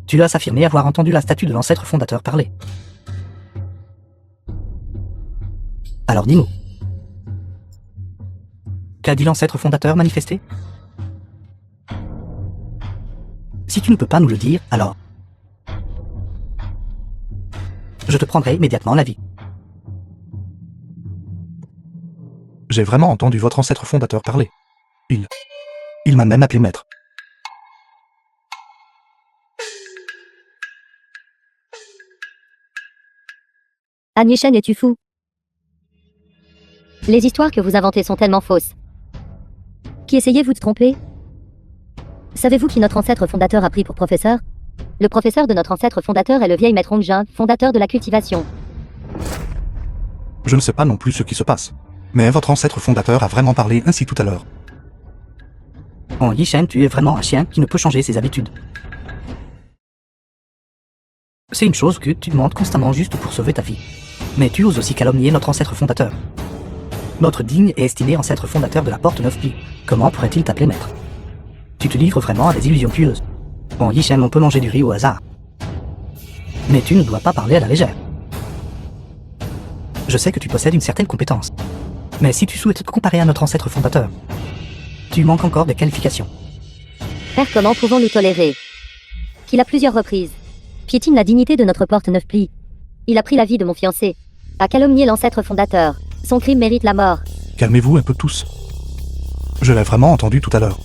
Tu dois s'affirmer avoir entendu la statue de l'ancêtre fondateur parler. Alors dis-moi. Qu'a dit l'ancêtre fondateur manifesté? Si tu ne peux pas nous le dire, alors je te prendrai immédiatement la vie. J'ai vraiment entendu votre ancêtre fondateur parler. Il m'a même appelé maître. An Yishen, es-tu fou? Les histoires que vous inventez sont tellement fausses. Qui essayez-vous de tromper? Savez-vous qui notre ancêtre fondateur a pris pour professeur? Le professeur de notre ancêtre fondateur est le vieil maître Hongjin, fondateur de la cultivation. Je ne sais pas non plus ce qui se passe. Mais votre ancêtre fondateur a vraiment parlé ainsi tout à l'heure. En Yishen, tu es vraiment un chien qui ne peut changer ses habitudes. C'est une chose que tu demandes constamment juste pour sauver ta vie. Mais tu oses aussi calomnier notre ancêtre fondateur. Notre digne et estimé ancêtre fondateur de la porte 9 plis. Comment pourrait-il t'appeler maître? Tu te livres vraiment à des illusions pieuses. En Yishen, on peut manger du riz au hasard. Mais tu ne dois pas parler à la légère. Je sais que tu possèdes une certaine compétence. Mais si tu souhaites te comparer à notre ancêtre fondateur, tu manques encore des qualifications. Père, comment pouvons-nous tolérer qu'il à plusieurs reprises piétine la dignité de notre porte 9 plis? Il a pris la vie de mon fiancé. A calomnié l'ancêtre fondateur. Son crime mérite la mort. Calmez-vous un peu tous. Je l'ai vraiment entendu tout à l'heure.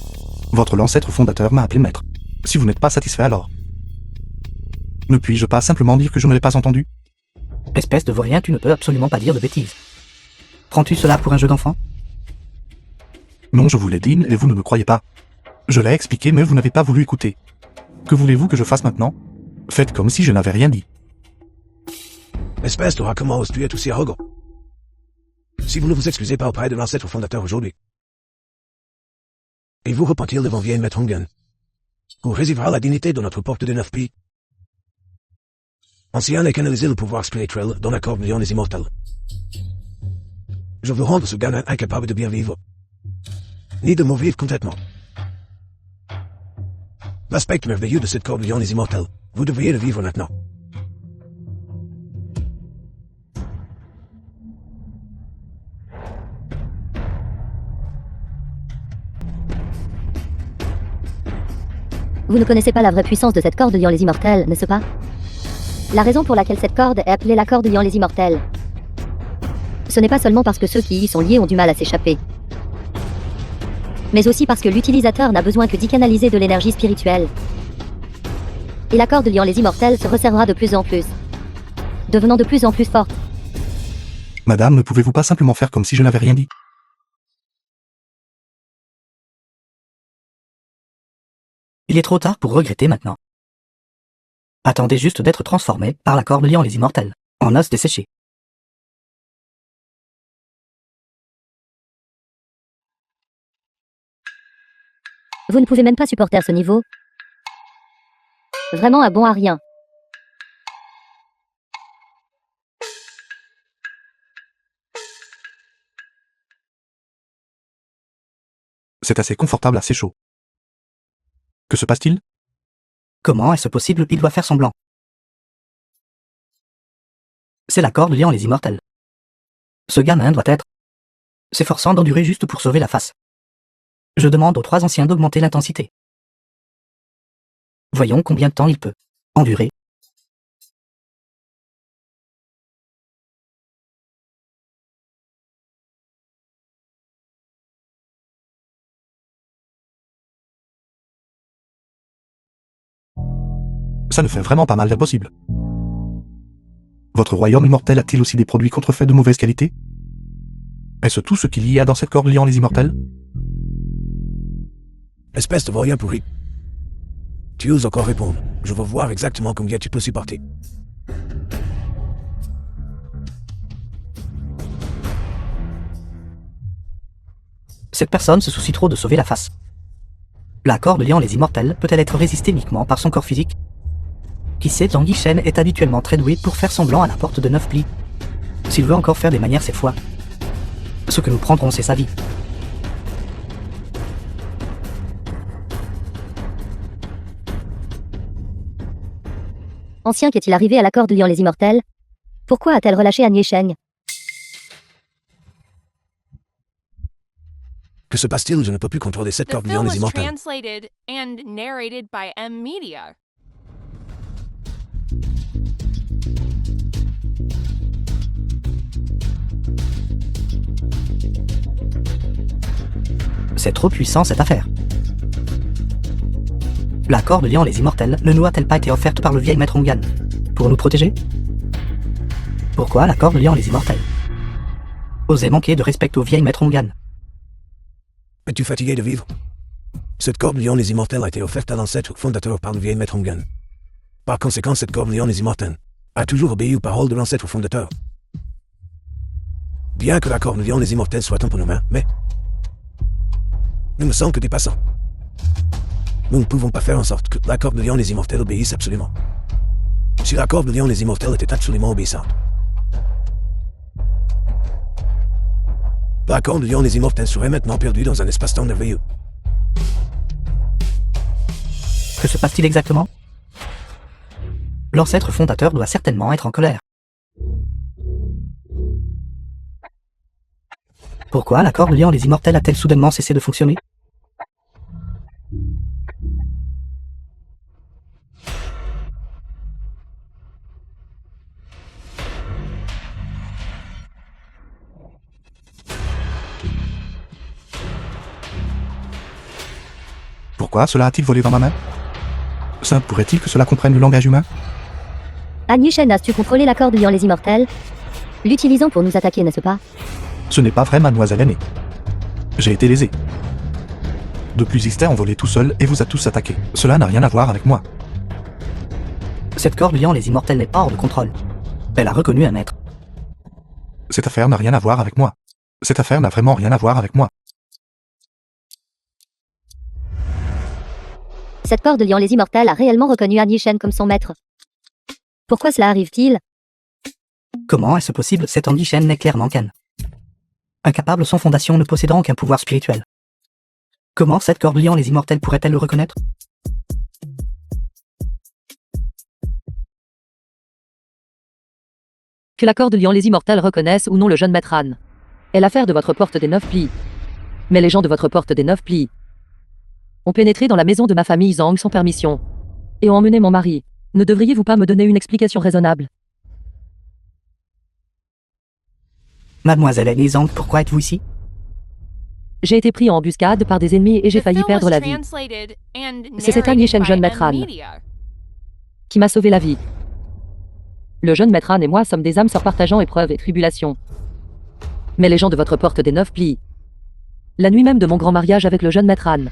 Votre ancêtre fondateur m'a appelé maître. Si vous n'êtes pas satisfait alors. Ne puis-je pas simplement dire que je ne l'ai pas entendu? Espèce de vaurien, tu ne peux absolument pas dire de bêtises. Prends-tu cela pour un jeu d'enfant? Non, je vous l'ai dit et vous ne me croyez pas. Je l'ai expliqué mais vous n'avez pas voulu écouter. Que voulez-vous que je fasse maintenant? Faites comme si je n'avais rien dit. Espèce de rat, comment oses-tu être aussi arrogant? Si vous ne vous excusez pas auprès de l'ancêtre fondateur aujourd'hui, et vous repentir devant vieil maître Hongan, vous résivrera la dignité de notre porte de 9 plis. Ancien et canaliser le pouvoir spirituel dans la corde lion des immortels. Je veux rendre ce gamin incapable de bien vivre, ni de mourir complètement. L'aspect merveilleux de cette corde lion des immortels, vous devriez le vivre maintenant. Vous ne connaissez pas la vraie puissance de cette corde liant les immortels, n'est-ce pas? La raison pour laquelle cette corde est appelée la corde liant les immortels. Ce n'est pas seulement parce que ceux qui y sont liés ont du mal à s'échapper, mais aussi parce que l'utilisateur n'a besoin que d'y canaliser de l'énergie spirituelle. Et la corde liant les immortels se resserrera de plus en plus, devenant de plus en plus forte. Madame, ne pouvez-vous pas simplement faire comme si je n'avais rien dit? Il est trop tard pour regretter maintenant. Attendez juste d'être transformé par la corde liant les immortels, en os desséchés. Vous ne pouvez même pas supporter ce niveau. Vraiment un bon à rien. C'est assez confortable, assez chaud. Que se passe-t-il? Comment est-ce possible? Il doit faire semblant. C'est la corde liant les immortels. Ce gamin doit être s'efforçant d'endurer juste pour sauver la face. Je demande aux 3 anciens d'augmenter l'intensité. Voyons combien de temps il peut endurer. Ça ne fait vraiment pas mal d'impossible. Votre royaume immortel a-t-il aussi des produits contrefaits de mauvaise qualité? Est-ce tout ce qu'il y a dans cette corde liant les immortels? Espèce de vaurien pourri. Tu oses encore répondre. Je veux voir exactement combien tu peux supporter. Cette personne se soucie trop de sauver la face. La corde liant les immortels peut-elle être résistée uniquement par son corps physique? Qui sait, Zhang Yishen est habituellement très doué pour faire semblant à la porte de 9 plis. S'il veut encore faire des manières cette fois, ce que nous prendrons, c'est sa vie. Ancien qu'est-il arrivé à la corde liant les immortels? Pourquoi a-t-elle relâché An Yesheng? Que se passe-t-il? Je ne peux plus contrôler cette The corde liant film les was immortels. translated and narrated by M Media. C'est trop puissant cette affaire. La corde liant les immortels ne nous a-t-elle pas été offerte par le vieil maître Hongan pour nous protéger? Pourquoi la corde liant les immortels? Osez manquer de respect au vieil maître Hongan. Es-tu fatigué de vivre? Cette corde liant les immortels a été offerte à l'ancêtre fondateur par le vieil maître Hongan. Par conséquent, cette corde liant les immortels a toujours obéi aux paroles de l'ancêtre fondateur. Bien que la corde liant les immortels soit entre nos mains, mais nous ne sommes que des passants. Nous ne pouvons pas faire en sorte que la corde liant les immortels obéisse absolument. Si la corde liant les immortels était absolument obéissante, la corde liant les immortels serait maintenant perdue dans un espace-temps merveilleux. Que se passe-t-il exactement? L'ancêtre fondateur doit certainement être en colère. Pourquoi la corde liant les immortels a-t-elle soudainement cessé de fonctionner? Pourquoi cela a-t-il volé dans ma main? Ça pourrait-il que cela comprenne le langage humain? Han Yishen, as-tu contrôlé la corde liant les immortels? L'utilisant pour nous attaquer, n'est-ce pas? Ce n'est pas vrai, mademoiselle aînée. J'ai été lésé. De plus, Ixter a volé tout seul et vous a tous attaqué. Cela n'a rien à voir avec moi. Cette corde liant les immortels n'est pas hors de contrôle. Elle a reconnu un maître. Cette affaire n'a rien à voir avec moi. Cette affaire n'a vraiment rien à voir avec moi. Cette corde liant les immortels a réellement reconnu Han Yishen comme son maître. Pourquoi cela arrive-t-il? Comment est-ce possible? Cet Han Yishen n'est clairement qu'un incapable sans fondation ne possédant qu'un pouvoir spirituel. Comment cette corde liant les immortels pourrait-elle le reconnaître? Que la corde liant les immortels reconnaisse ou non le jeune maître Han est l'affaire de votre porte des 9 plis. Mais les gens de votre porte des 9 plis ont pénétré dans la maison de ma famille Zhang sans permission et ont emmené mon mari. Ne devriez-vous pas me donner une explication raisonnable? Mademoiselle Annie Zhang, pourquoi êtes-vous ici? J'ai été pris en embuscade par des ennemis et j'ai The failli film perdre was la vie. translated and C'est cet Han narrated Yishen by jeune maître Han M-Media. qui m'a sauvé la vie. Le jeune maître Han et moi sommes des âmes sœurs partageant épreuves et tribulations. Mais les gens de votre porte des 9 plis, la nuit même de mon grand mariage avec le jeune maître Han,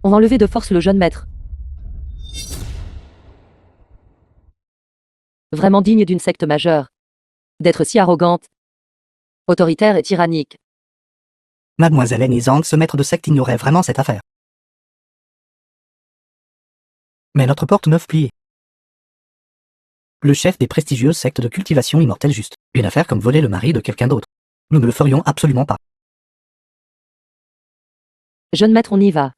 ont enlevé de force le jeune maître. Vraiment digne d'une secte majeure, d'être si arrogante, autoritaire et tyrannique. Mademoiselle Annie Zhang, ce maître de secte ignorait vraiment cette affaire. Mais notre porte 9 pliée. Le chef des prestigieuses sectes de cultivation immortelle juste. Une affaire comme voler le mari de quelqu'un d'autre. Nous ne le ferions absolument pas. Jeune maître, on y va.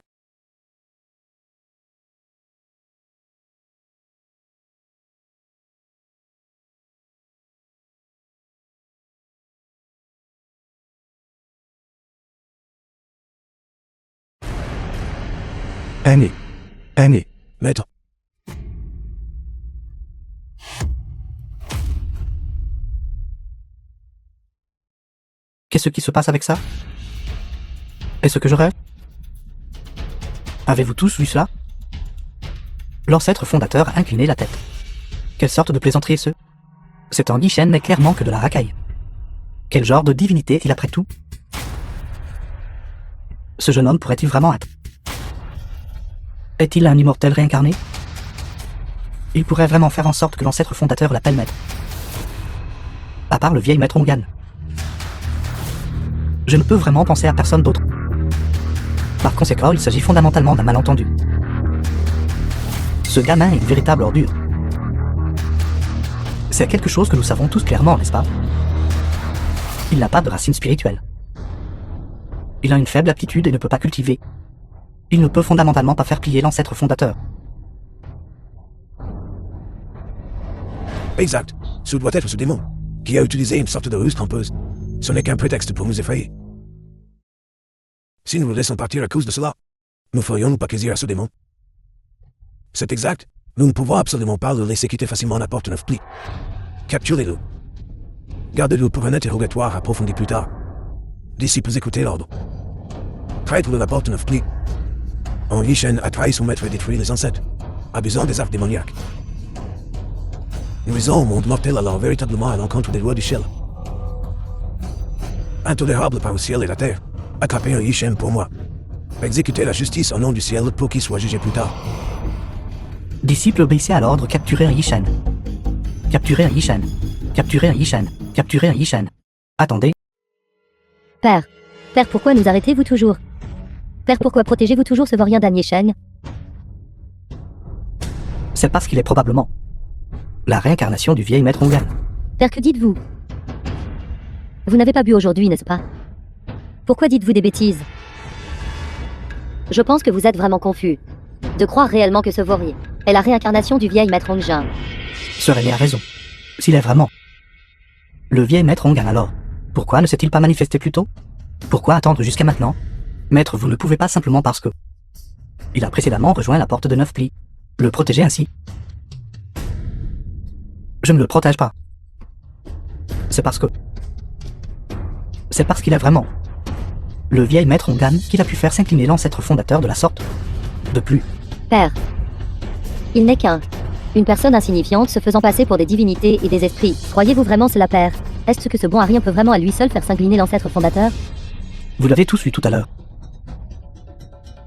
Aîné. Aîné. Maître, Qu'est-ce qui se passe avec ça? Est-ce que je rêve? Avez-vous tous vu cela? L'ancêtre fondateur a incliné la tête. Quelle sorte de plaisanterie est-ce? Cet Han Yishen n'est clairement que de la racaille. Quel genre de divinité est-il après tout? Ce jeune homme pourrait-il vraiment être? Est-il un immortel réincarné? Il pourrait vraiment faire en sorte que l'ancêtre fondateur l'appelle maître. À part le vieil maître Ongan. Je ne peux vraiment penser à personne d'autre. Par conséquent, il s'agit fondamentalement d'un malentendu. Ce gamin est une véritable ordure. C'est quelque chose que nous savons tous clairement, n'est-ce pas? Il n'a pas de racines spirituelles. Il a une faible aptitude et ne peut pas cultiver. Il ne peut fondamentalement pas faire plier l'ancêtre fondateur. exact. Ce doit être ce démon, qui a utilisé une sorte de ruse trompeuse. Ce n'est qu'un prétexte pour nous effrayer. Si nous le laissons partir à cause de cela, nous ferions-nous pas plaisir à ce démon? C'est exact. Nous ne pouvons absolument pas le laisser quitter facilement la porte 9 plis. Capturez-le. Gardez-le pour un interrogatoire approfondi plus tard. Disciples, écoutez l'ordre. Traître de la porte 9 plis. Han Yishen a trahi son maître et détruit les ancêtres, abusant des arts démoniaques. Nuisant au monde mortel alors véritablement à l'encontre des lois du ciel. Intolérable par le ciel et la terre, attrapez un Yishen pour moi. Exécutez la justice au nom du ciel pour qu'il soit jugé plus tard. Disciples, obéissez à l'ordre, capturez un Yishen. Capturez un Yishen. Capturez un Yishen. Capturez un Yishen. Attendez. Père. Père, pourquoi nous arrêtez-vous toujours? Père, pourquoi protégez-vous toujours ce vaurien d'Han Yishen? C'est parce qu'il est probablement la réincarnation du vieil maître Ongan. Père, que dites-vous? Vous n'avez pas bu aujourd'hui, n'est-ce pas? Pourquoi dites-vous des bêtises? Je pense que vous êtes vraiment confus. De croire réellement que ce vaurien est la réincarnation du vieil maître Ongjin. Serait a raison. S'il est vraiment le vieil maître Ongan, alors pourquoi ne s'est-il pas manifesté plus tôt? Pourquoi attendre jusqu'à maintenant? Maître, vous ne pouvez pas simplement parce que il a précédemment rejoint la porte de 9 plis. Le protéger ainsi. Je ne le protège pas. C'est parce qu'il est vraiment le vieil maître Ongan qu'il a pu faire s'incliner l'ancêtre fondateur de la sorte. De plus, Père. Il n'est une personne insignifiante se faisant passer pour des divinités et des esprits. Croyez-vous vraiment cela, Père? Est-ce que ce bon Arien peut vraiment à lui seul faire s'incliner l'ancêtre fondateur? vous l'avez tous vu tout à l'heure.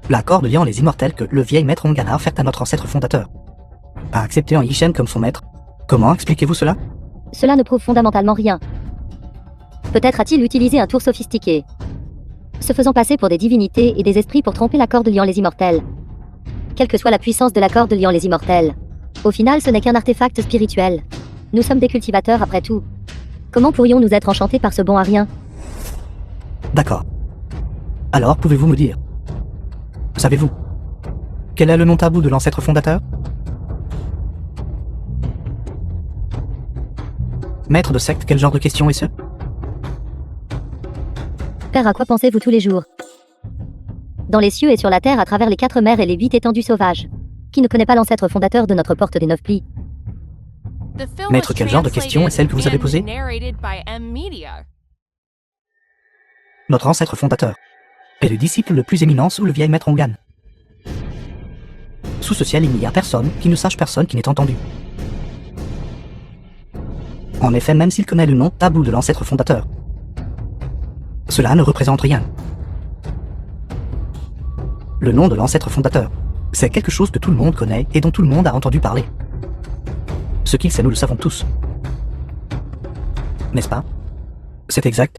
L'accord liant les immortels que le vieil maître Ongan a offert à notre ancêtre fondateur a accepté en Yishen comme son maître. Comment expliquez-vous cela? Cela ne prouve fondamentalement rien. Peut-être a-t-il utilisé un tour sophistiqué, se faisant passer pour des divinités et des esprits pour tromper la corde liant les immortels. Quelle que soit la puissance de la corde liant les immortels, au final ce n'est qu'un artefact spirituel. Nous sommes des cultivateurs après tout. Comment pourrions-nous être enchantés par ce bon Arien? D'accord. Alors pouvez-vous me dire, savez-vous quel est le nom tabou de l'ancêtre fondateur? Maître de secte, quel genre de question est-ce? Père, à quoi pensez-vous tous les jours? Dans les cieux et sur la terre, à travers les 4 mers et les 8 étendues sauvages. Qui ne connaît pas l'ancêtre fondateur de notre porte des 9 plis? Maître, quel genre de question est celle que vous avez posée? Notre ancêtre fondateur est le disciple le plus éminent sous le vieil maître Ongan. Sous ce ciel, il n'y a personne qui ne sache, personne qui n'ait entendu. En effet, même s'il connaît le nom tabou de l'ancêtre fondateur, cela ne représente rien. Le nom de l'ancêtre fondateur, c'est quelque chose que tout le monde connaît et dont tout le monde a entendu parler. Ce qu'il sait, nous le savons tous. N'est-ce pas? C'est exact.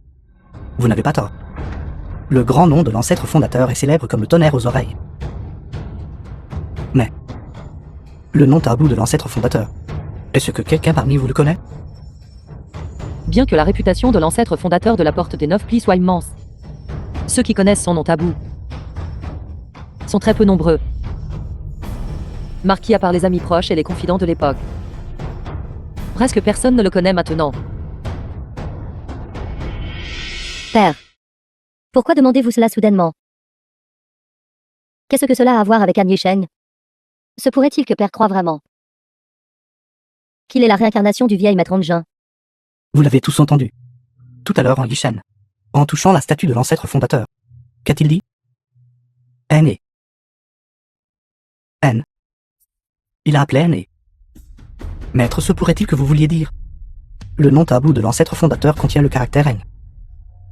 Vous n'avez pas tort. Le grand nom de l'ancêtre fondateur est célèbre comme le tonnerre aux oreilles. Mais le nom tabou de l'ancêtre fondateur, est-ce que quelqu'un parmi vous le connaît? Bien que la réputation de l'ancêtre fondateur de la porte des 9 plis soit immense, ceux qui connaissent son nom tabou sont très peu nombreux. Marquis à part les amis proches et les confidents de l'époque. Presque personne ne le connaît maintenant. Père. Pourquoi demandez-vous cela soudainement? Qu'est-ce que cela a à voir avec An Yishen? Se pourrait-il que Père croit vraiment qu'il est la réincarnation du vieil maître Ongan? Vous l'avez tous entendu. Tout à l'heure en Yishen, en touchant la statue de l'ancêtre fondateur. Qu'a-t-il dit? N. N. Il a appelé N. Maître, se pourrait-il que vous vouliez dire? Le nom tabou de l'ancêtre fondateur contient le caractère N.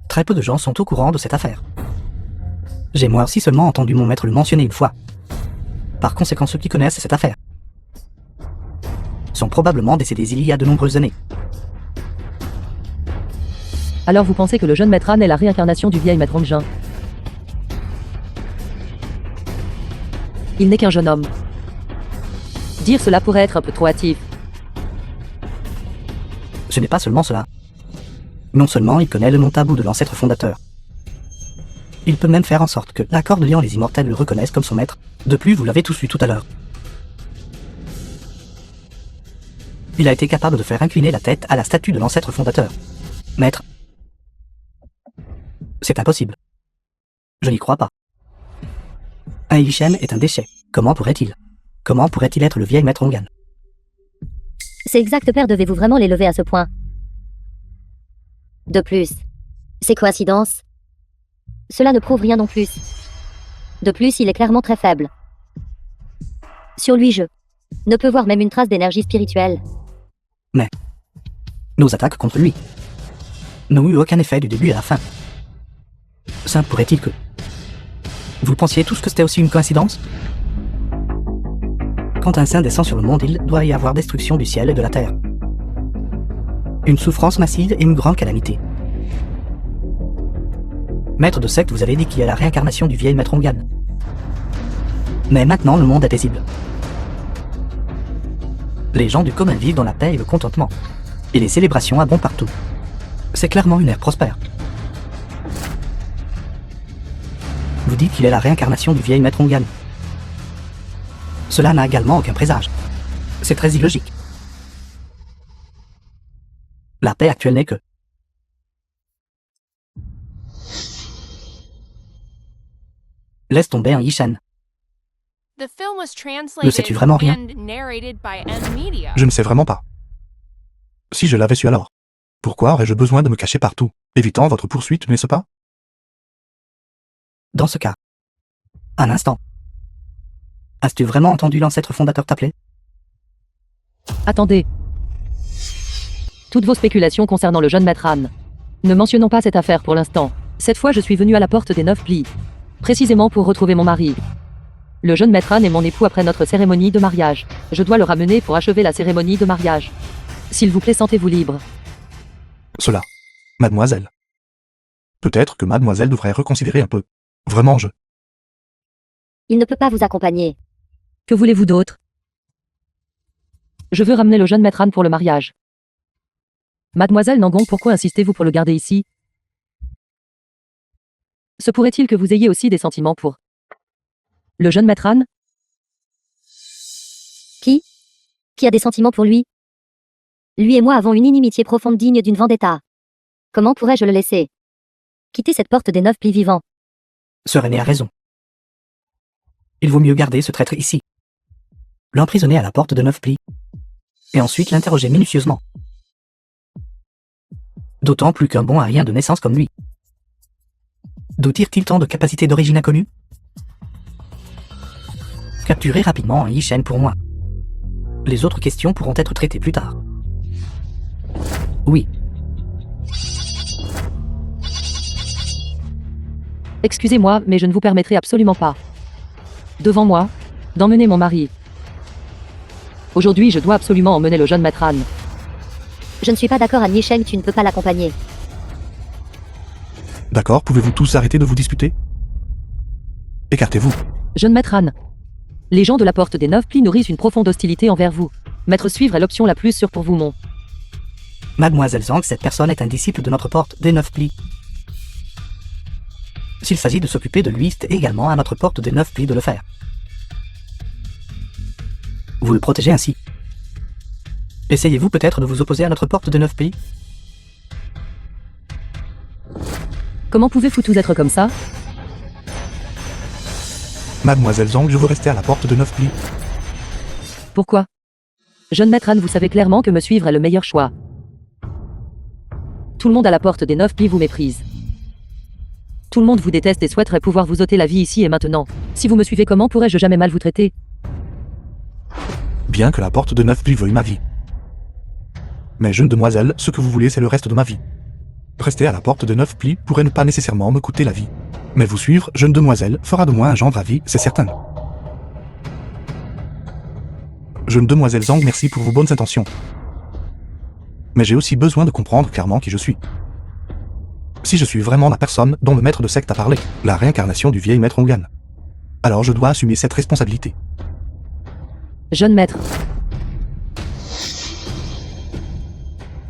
Très peu de gens sont au courant de cette affaire. J'ai moi aussi seulement entendu mon maître le mentionner une fois. Par conséquent, ceux qui connaissent cette affaire sont probablement décédés il y a de nombreuses années. Alors vous pensez que le jeune maître An est la réincarnation du vieil maître Ongan? Il n'est qu'un jeune homme. Dire cela pourrait être un peu trop hâtif. Ce n'est pas seulement cela. Non seulement il connaît le nom tabou de l'ancêtre fondateur, il peut même faire en sorte que la corde liant les immortels le reconnaissent comme son maître. De plus, vous l'avez tous vu tout à l'heure. Il a été capable de faire incliner la tête à la statue de l'ancêtre fondateur. Maître, c'est impossible. Je n'y crois pas. Un Yishen est un déchet. Comment pourrait-il être le vieil maître Ongan? C'est exact, Père, devez-vous vraiment l'élever à ce point? De plus, ces coïncidences, cela ne prouve rien non plus. De plus, il est clairement très faible. Sur lui, je ne peux voir même une trace d'énergie spirituelle. Mais nos attaques contre lui n'ont eu aucun effet du début à la fin. Ça pourrait-il que... Vous pensiez tous que c'était aussi une coïncidence? Quand un saint descend sur le monde, il doit y avoir destruction du ciel et de la terre. Une souffrance massive et une grande calamité. Maître de secte, vous avez dit qu'il y a la réincarnation du vieil maître Ongan. Mais maintenant, le monde est paisible. Les gens du commun vivent dans la paix et le contentement. Et les célébrations abondent partout. C'est clairement une ère prospère. Vous dites qu'il est la réincarnation du vieil maître Ongan. Cela n'a également aucun présage. C'est très illogique. La paix actuelle n'est que... Laisse tomber un Yishen. Ne sais-tu vraiment rien? Je ne sais vraiment pas. Si je l'avais su alors. Pourquoi aurais-je besoin de me cacher partout, évitant votre poursuite, n'est-ce pas? Dans ce cas. Un instant. As-tu vraiment entendu l'ancêtre fondateur t'appeler? Attendez. Toutes vos spéculations concernant le jeune maître Anne. Ne mentionnons pas cette affaire pour l'instant. Cette fois, je suis venu à la porte des 9 plis. Précisément pour retrouver mon mari. Le jeune maître Anne est mon époux après notre cérémonie de mariage. Je dois le ramener pour achever la cérémonie de mariage. S'il vous plaît, sentez-vous libre. Cela. Mademoiselle. Peut-être que mademoiselle devrait reconsidérer un peu. Vraiment, Il ne peut pas vous accompagner. Que voulez-vous d'autre? Je veux ramener le jeune maître Anne pour le mariage. Mademoiselle Nangon, pourquoi insistez-vous pour le garder ici? Se pourrait-il que vous ayez aussi des sentiments pour le jeune maître Anne? Qui a des sentiments pour lui? Lui et moi avons une inimitié profonde digne d'une vendetta. Comment pourrais-je le laisser quitter cette porte des 9 plis vivants? Sœur aînée a raison. Il vaut mieux garder ce traître ici. L'emprisonner à la porte de 9 plis. Et ensuite l'interroger minutieusement. D'autant plus qu'un bon arien de naissance comme lui. D'où tire-t-il tant de capacités d'origine inconnue? Capturez rapidement Yi Shen pour moi. Les autres questions pourront être traitées plus tard. Oui. Excusez-moi, mais je ne vous permettrai absolument pas. Devant moi, d'emmener mon mari. Aujourd'hui, je dois absolument emmener le jeune maître Anne. Je ne suis pas d'accord, Anne Yisheng, tu ne peux pas l'accompagner. D'accord, pouvez-vous tous arrêter de vous disputer? Écartez-vous. Jeune maître Anne. Les gens de la porte des 9 plis nourrissent une profonde hostilité envers vous. Maître suivre est l'option la plus sûre pour vous, mon. Mademoiselle Zhang, cette personne est un disciple de notre porte des 9 plis. S'il s'agit de s'occuper de lui, c'est également à notre porte des 9 plis de le faire. Vous le protégez ainsi. Essayez-vous peut-être de vous opposer à notre porte des 9 plis? Comment pouvez-vous tous être comme ça? Mademoiselle Zhang, je veux rester à la porte de 9 plis. Pourquoi? Jeune maître Anne, vous savez clairement que me suivre est le meilleur choix. Tout le monde à la porte des 9 plis vous méprise. Tout le monde vous déteste et souhaiterait pouvoir vous ôter la vie ici et maintenant. Si vous me suivez, comment pourrais-je jamais mal vous traiter? Bien que la porte de 9 plis veuille ma vie. Mais jeune demoiselle, ce que vous voulez, c'est le reste de ma vie. Rester à la porte de 9 plis pourrait ne pas nécessairement me coûter la vie. Mais vous suivre, jeune demoiselle, fera de moi un gendre à vie, c'est certain. Jeune demoiselle Zhang, merci pour vos bonnes intentions. Mais j'ai aussi besoin de comprendre clairement qui je suis. Si je suis vraiment la personne dont le maître de secte a parlé, la réincarnation du vieil maître Ongan, alors je dois assumer cette responsabilité. Jeune maître.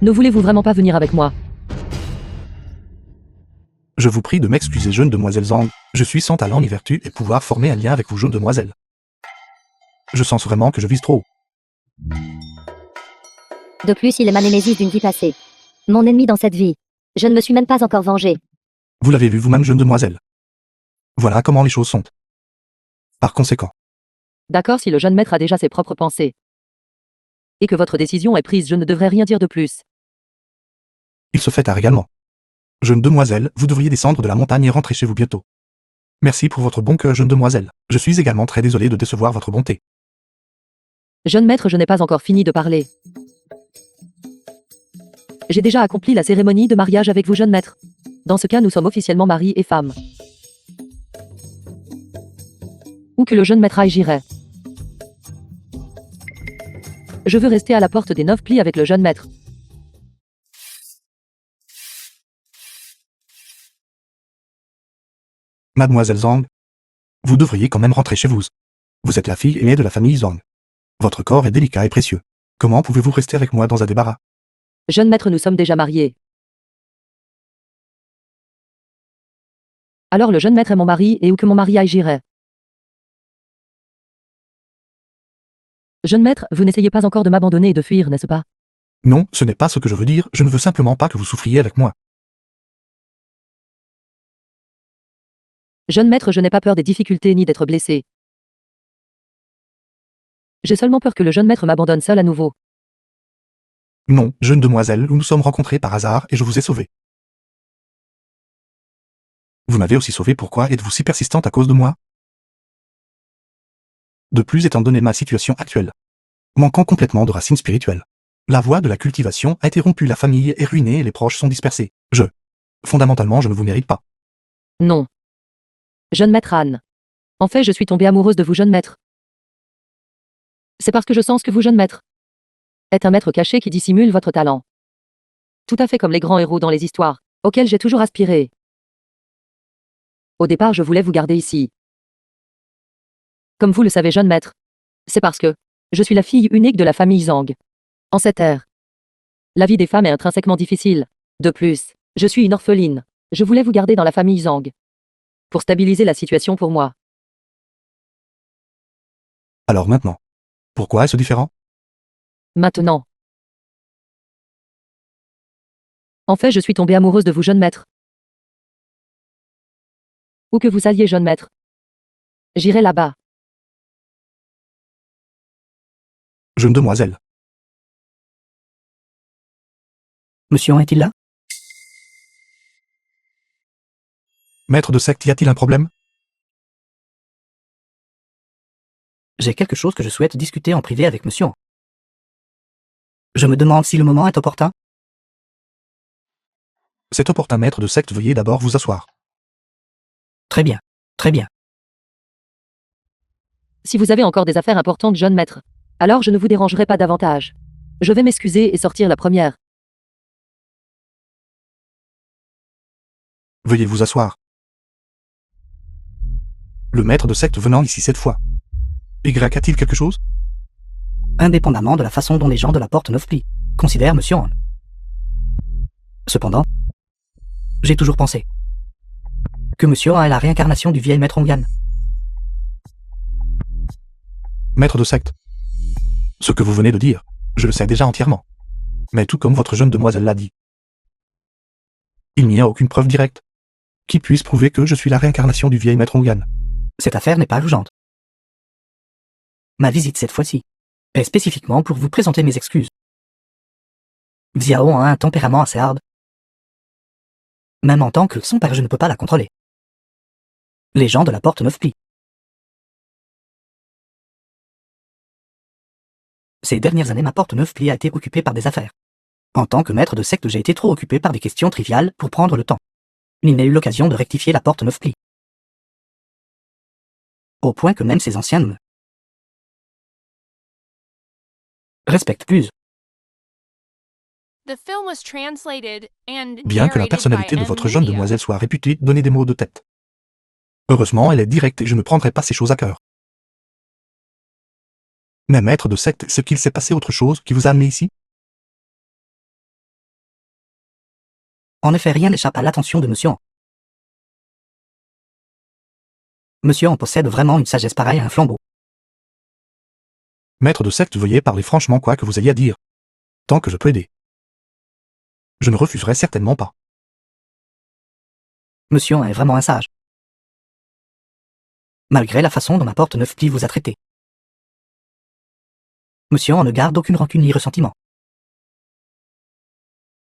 Ne voulez-vous vraiment pas venir avec moi? Je vous prie de m'excuser, jeune demoiselle Zhang, je suis sans talent ni vertu et pouvoir former un lien avec vous, jeune demoiselle. Je sens vraiment que je vise trop. De plus, il est ma némésis d'une vie passée. Mon ennemi dans cette vie. Je ne me suis même pas encore vengé. Vous l'avez vu vous-même, jeune demoiselle. Voilà comment les choses sont. Par conséquent, D'accord, si le jeune maître a déjà ses propres pensées. Et que votre décision est prise, je ne devrais rien dire de plus. il se fait tard également. Jeune demoiselle, vous devriez descendre de la montagne et rentrer chez vous bientôt. Merci pour votre bon cœur, jeune demoiselle. Je suis également très désolé de décevoir votre bonté. Jeune maître, je n'ai pas encore fini de parler. J'ai déjà accompli la cérémonie de mariage avec vous, jeune maître. Dans ce cas, nous sommes officiellement mari et femme. Où que le jeune maître aille, j'irai. Je veux rester à la porte des 9 plis avec le jeune maître. Mademoiselle Zhang, vous devriez quand même rentrer chez vous. Vous êtes la fille aînée de la famille Zhang. Votre corps est délicat et précieux. Comment pouvez-vous rester avec moi dans un débarras? Jeune maître, nous sommes déjà mariés. Alors le jeune maître est mon mari et où que mon mari aille, j'irai. Jeune maître, vous n'essayez pas encore de m'abandonner et de fuir, n'est-ce pas? Non, ce n'est pas ce que je veux dire, je ne veux simplement pas que vous souffriez avec moi. Jeune maître, je n'ai pas peur des difficultés ni d'être blessé. J'ai seulement peur que le jeune maître m'abandonne seul à nouveau. Non, jeune demoiselle, nous nous sommes rencontrés par hasard et je vous ai sauvé. Vous m'avez aussi sauvé, pourquoi êtes-vous si persistante à cause de moi? De plus, étant donné ma situation actuelle, manquant complètement de racines spirituelles, la voie de la cultivation a été rompue, la famille est ruinée et les proches sont dispersés. Fondamentalement, je ne vous mérite pas. Non. Jeune maître Anne. En fait, je suis tombée amoureuse de vous, jeune maître. C'est parce que je sens que vous, jeune maître, êtes un maître caché qui dissimule votre talent. Tout à fait comme les grands héros dans les histoires, auxquels j'ai toujours aspiré. Au départ, je voulais vous garder ici. Comme vous le savez, jeune maître, c'est parce que je suis la fille unique de la famille Zhang. En cette ère, la vie des femmes est intrinsèquement difficile. De plus, je suis une orpheline. Je voulais vous garder dans la famille Zhang pour stabiliser la situation pour moi. Alors maintenant, pourquoi est-ce différent? Maintenant. En fait, je suis tombée amoureuse de vous, jeune maître. Où que vous alliez, jeune maître, j'irai là-bas. Jeune demoiselle. Monsieur en est-il là? Maître de secte, y a-t-il un problème? J'ai quelque chose que je souhaite discuter en privé avec monsieur. Je me demande si le moment est opportun. C'est opportun, maître de secte, veuillez d'abord vous asseoir. Très bien, très bien. Si vous avez encore des affaires importantes, jeune maître, alors je ne vous dérangerai pas davantage. Je vais m'excuser et sortir la première. Veuillez vous asseoir. Le maître de secte venant ici cette fois. Y a-t-il quelque chose? Indépendamment de la façon dont les gens de la porte 9 plient, considère monsieur Han. Cependant, j'ai toujours pensé que monsieur Han est la réincarnation du vieil maître Ongan. Maître de secte. Ce que vous venez de dire, je le sais déjà entièrement. Mais tout comme votre jeune demoiselle l'a dit, il n'y a aucune preuve directe qui puisse prouver que je suis la réincarnation du vieil maître Ongan. Cette affaire n'est pas urgente. Ma visite cette fois-ci est spécifiquement pour vous présenter mes excuses. Xiao a un tempérament assez hard. Même en tant que son père, je ne peux pas la contrôler. Les gens de la porte 9 plient. Ces dernières années, ma porte 9 plie a été occupée par des affaires. En tant que maître de secte, j'ai été trop occupé par des questions triviales pour prendre le temps. Il n'a eu l'occasion de rectifier la porte 9 plie. Au point que même ces anciens ne me respectent plus. The film was translated and Bien que la narrated personnalité by de votre jeune M-Media. demoiselle soit réputée donner des mots de tête. Heureusement, elle est directe et je ne prendrai pas ces choses à cœur. Mais maître de secte, est-ce qu'il s'est passé autre chose qui vous a amené ici? En effet, rien n'échappe à l'attention de monsieur Han. Monsieur Han possède vraiment une sagesse pareille à un flambeau. Maître de secte, veuillez parler franchement, quoi que vous ayez à dire. Tant que je peux aider. Je ne refuserai certainement pas. Monsieur Han est vraiment un sage. Malgré la façon dont ma porte 9 plie vous a traité. Monsieur Han ne garde aucune rancune ni ressentiment.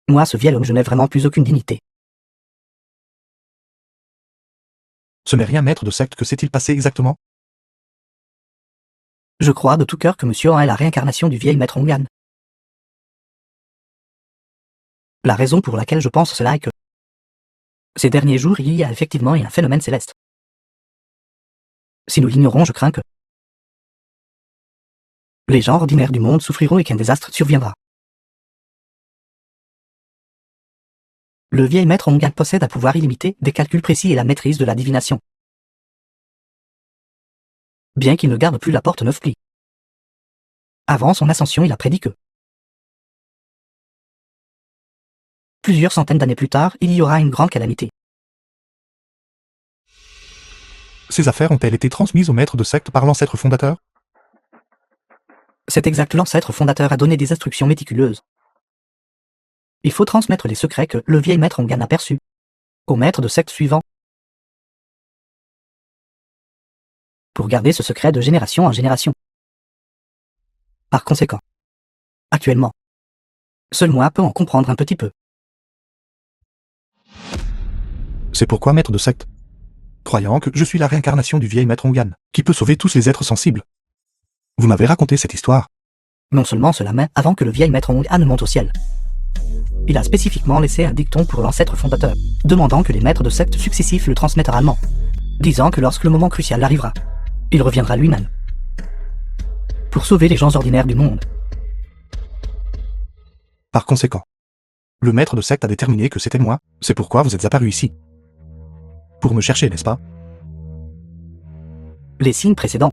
Moi, ce vieil homme, je n'ai vraiment plus aucune dignité. Ce n'est rien, maître de secte, que s'est-il passé exactement? Je crois de tout cœur que monsieur Han est la réincarnation du vieil maître Ongan. La raison pour laquelle je pense cela est que ces derniers jours, il y a effectivement un phénomène céleste. Si nous l'ignorons, je crains que les gens ordinaires du monde souffriront et qu'un désastre surviendra. Le vieil maître Ongan possède un pouvoir illimité, des calculs précis et la maîtrise de la divination. Bien qu'il ne garde plus la porte 9 plis. Avant son ascension, il a prédit que plusieurs centaines d'années plus tard, il y aura une grande calamité. Ces affaires ont-elles été transmises au maître de secte par l'ancêtre fondateur? Cet exact l'ancêtre fondateur a donné des instructions méticuleuses. Il faut transmettre les secrets que le vieil maître Ongan a perçus au maître de secte suivant pour garder ce secret de génération en génération. Par conséquent, actuellement, seul moi peux en comprendre un petit peu. C'est pourquoi maître de secte, croyant que je suis la réincarnation du vieil maître Ongan, qui peut sauver tous les êtres sensibles. Vous m'avez raconté cette histoire. Non seulement cela, mais avant que le vieil maître Ongan ne monte au ciel, il a spécifiquement laissé un dicton pour l'ancêtre fondateur, demandant que les maîtres de secte successifs le transmettent oralement, disant que lorsque le moment crucial arrivera, il reviendra lui-même pour sauver les gens ordinaires du monde. Par conséquent, le maître de secte a déterminé que c'était moi, c'est pourquoi vous êtes apparu ici. Pour me chercher, n'est-ce pas? Les signes précédents.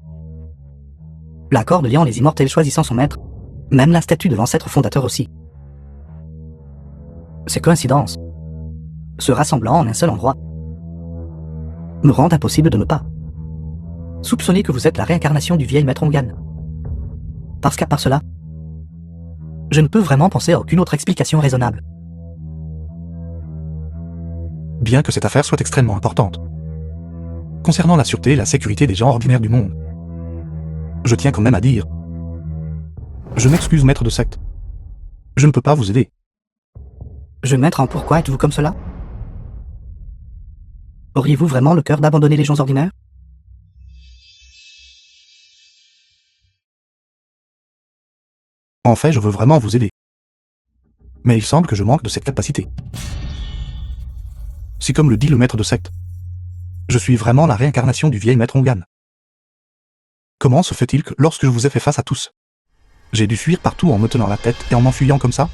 L'accord de liant les immortels choisissant son maître, même la statue de l'ancêtre fondateur aussi. Ces coïncidences, se rassemblant en un seul endroit, me rendent impossible de ne pas soupçonner que vous êtes la réincarnation du vieil maître Ongan. Parce qu'à part cela, je ne peux vraiment penser à aucune autre explication raisonnable. Bien que cette affaire soit extrêmement importante. Concernant la sûreté et la sécurité des gens ordinaires du monde, je tiens quand même à dire. Je m'excuse, maître de secte. Je ne peux pas vous aider. Je maître, en pourquoi êtes-vous comme cela? Auriez-vous vraiment le cœur d'abandonner les gens ordinaires? En fait, je veux vraiment vous aider. Mais il semble que je manque de cette capacité. Si comme le dit le maître de secte, je suis vraiment la réincarnation du vieil maître Ongan. Comment se fait-il que lorsque je vous ai fait face à tous, j'ai dû fuir partout en me tenant la tête et en m'enfuyant comme ça?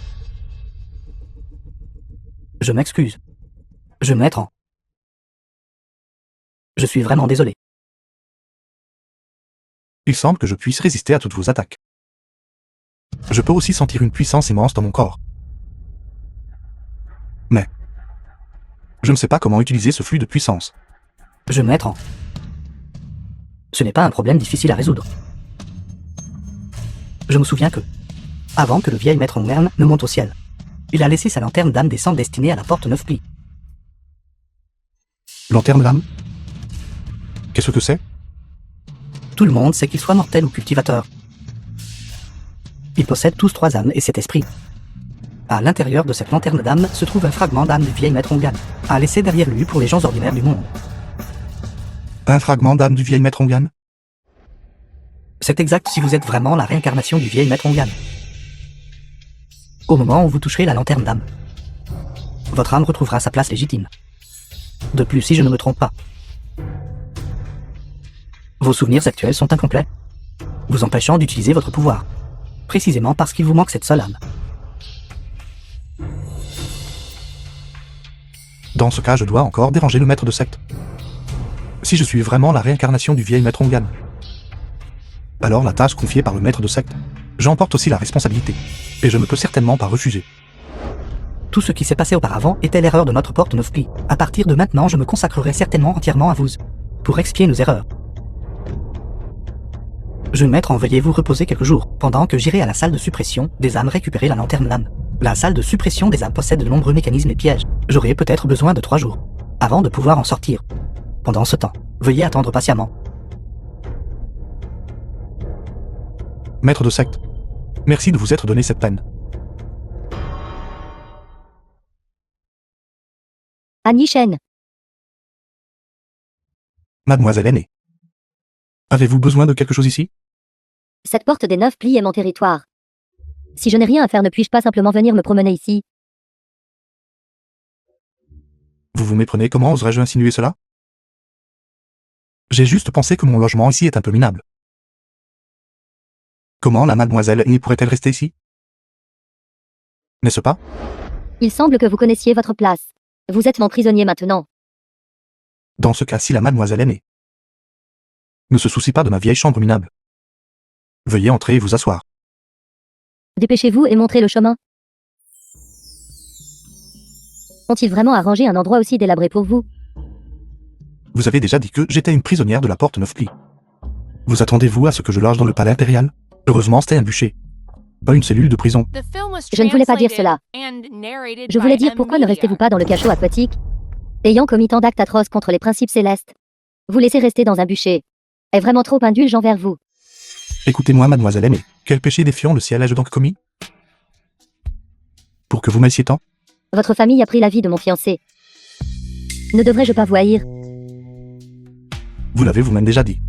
Je m'excuse. Je maître en... Je suis vraiment désolé. Il semble que je puisse résister à toutes vos attaques. Je peux aussi sentir une puissance immense dans mon corps. Mais je ne sais pas comment utiliser ce flux de puissance. Je maître en... Ce n'est pas un problème difficile à résoudre. Je me souviens que, avant que le vieil maître Ongan ne monte au ciel, il a laissé sa lanterne d'âme descendre destinée à la porte 9 plis. Lanterne d'âme? Qu'est-ce que c'est? Tout le monde sait qu'il soit mortel ou cultivateur. Ils possèdent tous 3 âmes et 7 esprits. À l'intérieur de cette lanterne d'âme se trouve un fragment d'âme du vieil maître Ongan, à laisser derrière lui pour les gens ordinaires du monde. Un fragment d'âme du vieil maître Ongan? C'est exact si vous êtes vraiment la réincarnation du vieil maître Ongan. Au moment où vous toucherez la lanterne d'âme, votre âme retrouvera sa place légitime. De plus, si je ne me trompe pas, vos souvenirs actuels sont incomplets, vous empêchant d'utiliser votre pouvoir, précisément parce qu'il vous manque cette seule âme. Dans ce cas, je dois encore déranger le maître de secte. Si je suis vraiment la réincarnation du vieil maître Ongan, alors la tâche confiée par le maître de secte, j'en porte aussi la responsabilité, et je ne peux certainement pas refuser. Tout ce qui s'est passé auparavant était l'erreur de notre porte 9 plis. À partir de maintenant, je me consacrerai certainement entièrement à vous, pour expier nos erreurs. Je maître en veuillez vous reposer quelques jours, pendant que j'irai à la salle de suppression des âmes récupérer la lanterne d'âme. La salle de suppression des âmes possède de nombreux mécanismes et pièges. J'aurai peut-être besoin de 3 jours, avant de pouvoir en sortir. Pendant ce temps, veuillez attendre patiemment. Maître de secte, merci de vous être donné cette peine. Annie Chen. Mademoiselle aînée. Avez-vous besoin de quelque chose ici? Cette porte des 9 plis est mon territoire. Si je n'ai rien à faire, ne puis-je pas simplement venir me promener ici? Vous vous méprenez, comment oserais-je insinuer cela? J'ai juste pensé que mon logement ici est un peu minable. Comment la mademoiselle aînée pourrait-elle rester ici? N'est-ce pas? Il semble que vous connaissiez votre place. Vous êtes mon prisonnier maintenant. Dans ce cas, si la mademoiselle aînée ne se soucie pas de ma vieille chambre minable, veuillez entrer et vous asseoir. Dépêchez-vous et montrez le chemin. Ont-ils vraiment arrangé un endroit aussi délabré pour vous? Vous avez déjà dit que j'étais une prisonnière de la porte 9 plis. Vous attendez-vous à ce que je loge dans le palais impérial? Heureusement, c'était un bûcher, pas une cellule de prison. Je ne voulais pas dire cela. Je voulais dire pourquoi ne restez-vous pas dans le cachot aquatique? Ayant commis tant d'actes atroces contre les principes célestes, vous laissez rester dans un bûcher est vraiment trop indulgent envers vous. Écoutez-moi, mademoiselle aînée, quel péché défiant le ciel ai-je donc commis? Pour que vous m'aissiez tant? Votre famille a pris la vie de mon fiancé. Ne devrais-je pas vous haïr? Vous l'avez vous-même déjà dit.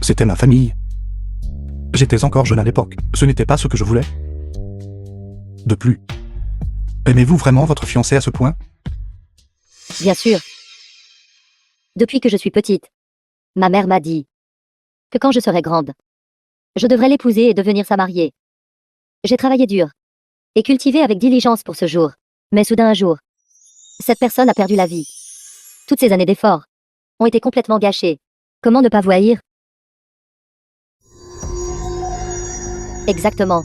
C'était ma famille. J'étais encore jeune à l'époque. Ce n'était pas ce que je voulais. De plus. Aimez-vous vraiment votre fiancé à ce point? Bien sûr. Depuis que je suis petite, ma mère m'a dit que quand je serai grande, je devrais l'épouser et devenir sa mariée. J'ai travaillé dur et cultivé avec diligence pour ce jour. Mais soudain un jour, cette personne a perdu la vie. Toutes ces années d'efforts ont été complètement gâchées. Comment ne pas vous haïr? Exactement.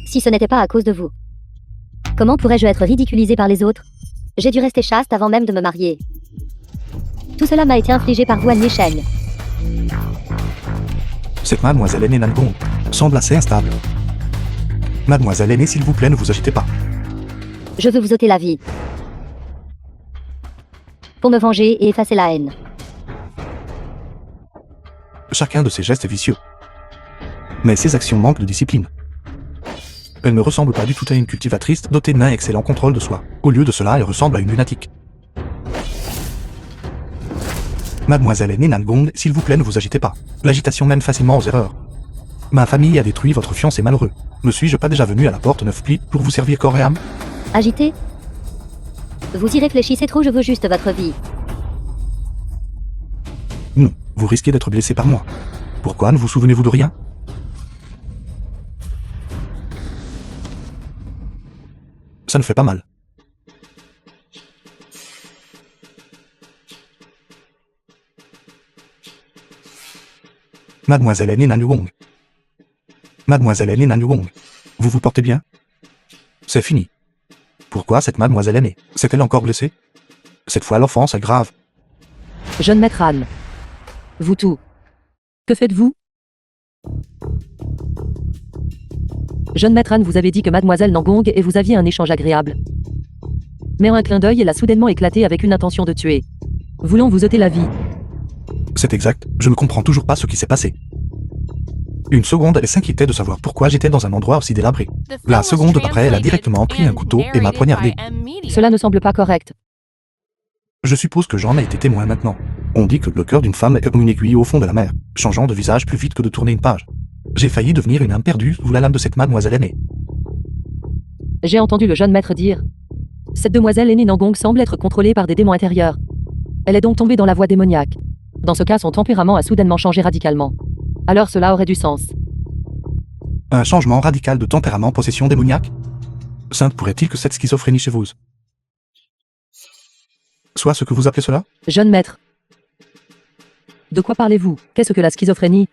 Si ce n'était pas à cause de vous, comment pourrais-je être ridiculisée par les autres? J'ai dû rester chaste avant même de me marier. Tout cela m'a été infligé par vous, Anne Michel. Cette mademoiselle aînée Nangong semble assez instable. Mademoiselle aînée, s'il vous plaît, ne vous agitez pas. Je veux vous ôter la vie. Pour me venger et effacer la haine. Chacun de ses gestes est vicieux. Mais ses actions manquent de discipline. Elle ne ressemble pas du tout à une cultivatrice dotée d'un excellent contrôle de soi. Au lieu de cela, elle ressemble à une lunatique. Mademoiselle aînée Nangong, s'il vous plaît, ne vous agitez pas. L'agitation mène facilement aux erreurs. Ma famille a détruit votre fiancé malheureux. Ne suis-je pas déjà venu à la porte 9 plis pour vous servir corps et âme? Agité? Vous y réfléchissez trop, je veux juste votre vie. Non, vous risquez d'être blessé par moi. Pourquoi ne vous souvenez-vous de rien? Ça ne fait pas mal. Mademoiselle aînée Nangong. Mademoiselle aînée Nangong. Vous vous portez bien? C'est fini. Pourquoi cette mademoiselle aînée? S'est-elle encore blessée? Cette fois l'offense est grave. Jeune maître Anne. Vous tout. Que faites-vous? Jeune maître Anne, vous avez dit que mademoiselle Nangong et vous aviez un échange agréable. Mais en un clin d'œil, elle a soudainement éclaté avec une intention de tuer. Voulant vous ôter la vie. C'est exact, je ne comprends toujours pas ce qui s'est passé. Une seconde, elle s'inquiétait de savoir pourquoi j'étais dans un endroit aussi délabré. La seconde d'après, elle a directement pris un couteau et m'a poignardé. Cela ne semble pas correct. Je suppose que j'en ai été témoin maintenant. On dit que le cœur d'une femme est comme une aiguille au fond de la mer, changeant de visage plus vite que de tourner une page. J'ai failli devenir une âme perdue sous la lame de cette mademoiselle aînée. J'ai entendu le jeune maître dire. Cette demoiselle aînée Nangong semble être contrôlée par des démons intérieurs. Elle est donc tombée dans la voie démoniaque. Dans ce cas, son tempérament a soudainement changé radicalement. Alors cela aurait du sens. Un changement radical de tempérament, possession démoniaque? Sainte pourrait-il que cette schizophrénie chez vous soit ce que vous appelez cela? Jeune maître. De quoi parlez-vous? Qu'est-ce que la schizophrénie?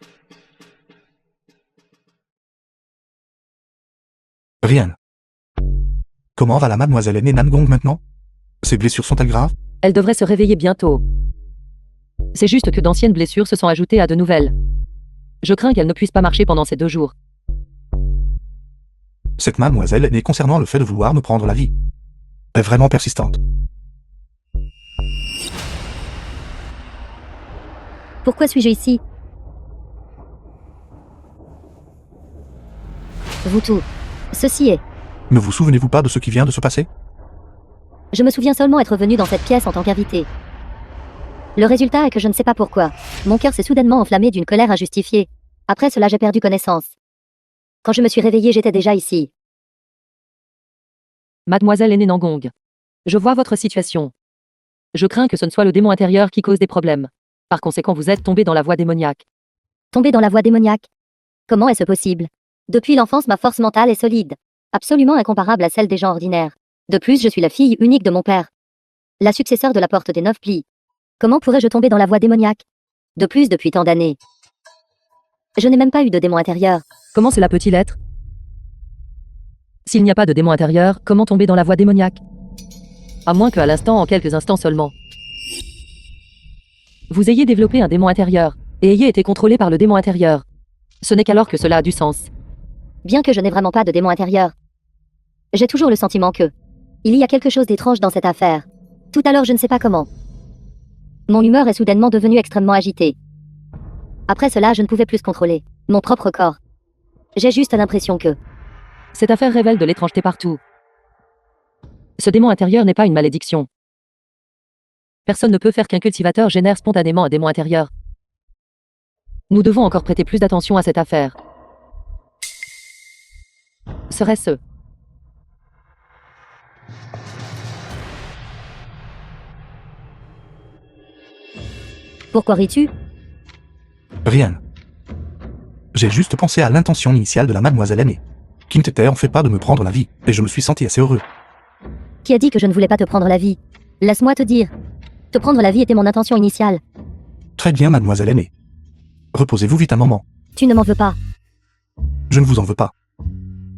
Rien. Comment va la mademoiselle aînée Nangong maintenant? Ses blessures sont-elles graves? Elle devrait se réveiller bientôt. C'est juste que d'anciennes blessures se sont ajoutées à de nouvelles. Je crains qu'elle ne puisse pas marcher pendant ces 2 jours. Cette mademoiselle aînée concernant le fait de vouloir me prendre la vie est vraiment persistante. Pourquoi suis-je ici? Vous tout. Ceci est. Ne vous souvenez-vous pas de ce qui vient de se passer? Je me souviens seulement être venu dans cette pièce en tant qu'invité. Le résultat est que je ne sais pas pourquoi. Mon cœur s'est soudainement enflammé d'une colère injustifiée. Après cela, j'ai perdu connaissance. Quand je me suis réveillée, j'étais déjà ici. Mademoiselle aînée Nangong. Je vois votre situation. Je crains que ce ne soit le démon intérieur qui cause des problèmes. Par conséquent, vous êtes tombé dans la voie démoniaque. Tombée dans la voie démoniaque? Comment est-ce possible? Depuis l'enfance, ma force mentale est solide. Absolument incomparable à celle des gens ordinaires. De plus, je suis la fille unique de mon père. La successeur de la porte des 9 plis. Comment pourrais-je tomber dans la voie démoniaque? De plus, depuis tant d'années. Je n'ai même pas eu de démon intérieur. Comment cela peut-il être? S'il n'y a pas de démon intérieur, comment tomber dans la voie démoniaque? À moins qu'à l'instant, en quelques instants seulement, vous ayez développé un démon intérieur, et ayez été contrôlé par le démon intérieur. Ce n'est qu'alors que cela a du sens. Bien que je n'ai vraiment pas de démon intérieur, j'ai toujours le sentiment que il y a quelque chose d'étrange dans cette affaire. Tout à l'heure, je ne sais pas comment. Mon humeur est soudainement devenue extrêmement agitée. Après cela, je ne pouvais plus contrôler mon propre corps. J'ai juste l'impression que Cette affaire révèle de l'étrangeté partout. Ce démon intérieur n'est pas une malédiction. Personne ne peut faire qu'un cultivateur génère spontanément un démon intérieur. Nous devons encore prêter plus d'attention à cette affaire. Serait-ce... Pourquoi ris-tu? Rien. J'ai juste pensé à l'intention initiale de la mademoiselle aimée, qui ne t'était en fait pas de me prendre la vie, et je me suis senti assez heureux. Qui a dit que je ne voulais pas te prendre la vie? Laisse-moi te dire. Te prendre la vie était mon intention initiale. Très bien, mademoiselle aimée. Reposez-vous vite un moment. Tu ne m'en veux pas. Je ne vous en veux pas.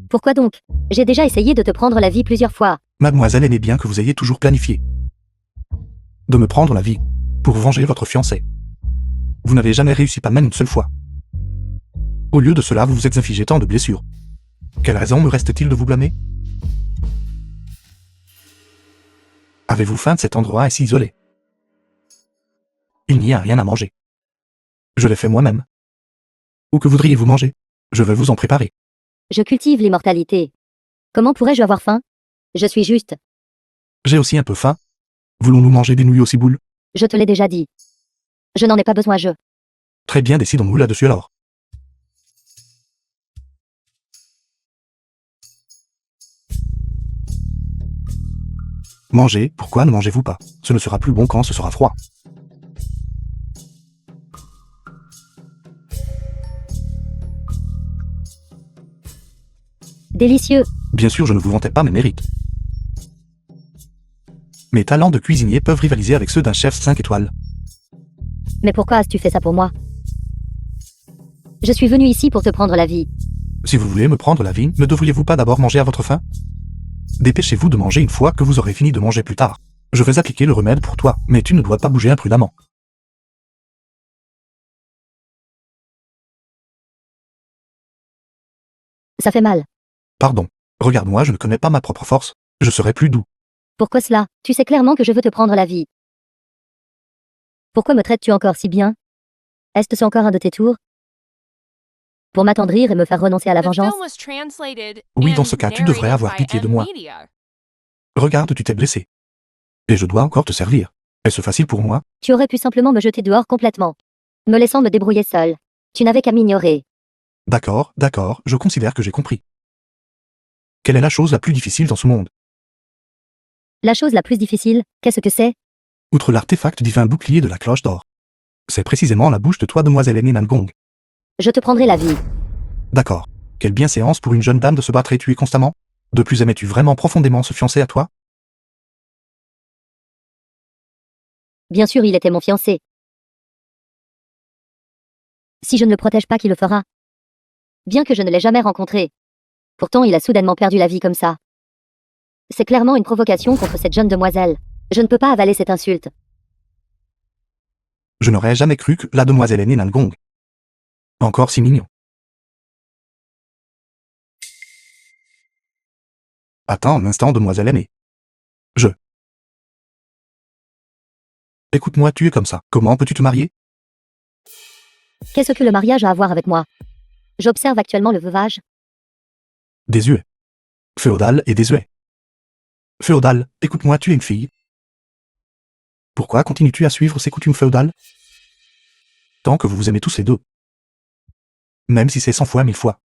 Pourquoi donc? J'ai déjà essayé de te prendre la vie plusieurs fois. Mademoiselle aimait bien que vous ayez toujours planifié de me prendre la vie pour venger votre fiancé. Vous n'avez jamais réussi, pas même une seule fois. Au lieu de cela, vous vous êtes infligé tant de blessures. Quelle raison me reste-t-il de vous blâmer? Avez-vous faim de cet endroit est si isolé? Il n'y a rien à manger. Je l'ai fait moi-même. Ou que voudriez-vous manger? Je vais vous en préparer. Je cultive l'immortalité. Comment pourrais-je avoir faim? Je suis juste. J'ai aussi un peu faim. Voulons-nous manger des nouilles aux ciboules? Je te l'ai déjà dit. Je n'en ai pas besoin, Très bien, décidons-nous là-dessus alors. Mangez, pourquoi ne mangez-vous pas? Ce ne sera plus bon quand ce sera froid. Délicieux. Bien sûr, je ne vous vantais pas mes mérites. Mes talents de cuisinier peuvent rivaliser avec ceux d'un chef 5 étoiles. Mais pourquoi as-tu fait ça pour moi? Je suis venu ici pour te prendre la vie. Si vous voulez me prendre la vie, ne devriez-vous pas d'abord manger à votre faim? Dépêchez-vous de manger une fois que vous aurez fini de manger plus tard. Je vais appliquer le remède pour toi, mais tu ne dois pas bouger imprudemment. Ça fait mal. Pardon. Regarde-moi, je ne connais pas ma propre force. Je serai plus doux. Pourquoi cela? Tu sais clairement que je veux te prendre la vie. Pourquoi me traites-tu encore si bien? Est-ce encore un de tes tours? Pour m'attendrir et me faire renoncer à la vengeance? Oui, dans ce cas, tu devrais avoir pitié de moi. Regarde, tu t'es blessé. Et je dois encore te servir. Est-ce facile pour moi? Tu aurais pu simplement me jeter dehors complètement, me laissant me débrouiller seul. Tu n'avais qu'à m'ignorer. D'accord, je considère que j'ai compris. Quelle est la chose la plus difficile dans ce monde? La chose la plus difficile, qu'est-ce que c'est? Outre l'artefact divin bouclier de la cloche d'or. C'est précisément la bouche de toi, demoiselle aînée Nangong. Je te prendrai la vie. D'accord. Quelle bienséance pour une jeune dame de se battre et tuer constamment. De plus, aimais-tu vraiment profondément ce fiancé à toi? Bien sûr, il était mon fiancé. Si je ne le protège pas, qui le fera? Bien que je ne l'ai jamais rencontré. Pourtant, il a soudainement perdu la vie comme ça. C'est clairement une provocation contre cette jeune demoiselle. Je ne peux pas avaler cette insulte. Je n'aurais jamais cru que la demoiselle aînée Nangong. Encore si mignon. Attends un instant, demoiselle aînée. Écoute-moi, tu es comme ça. Comment peux-tu te marier? Qu'est-ce que le mariage a à voir avec moi? J'observe actuellement le veuvage. Désuet. Féodal et désuet. Féodal, écoute-moi, tu es une fille. Pourquoi continues-tu à suivre ces coutumes féodales? Tant que vous vous aimez tous les deux. Même si c'est 100 fois, 1000 fois.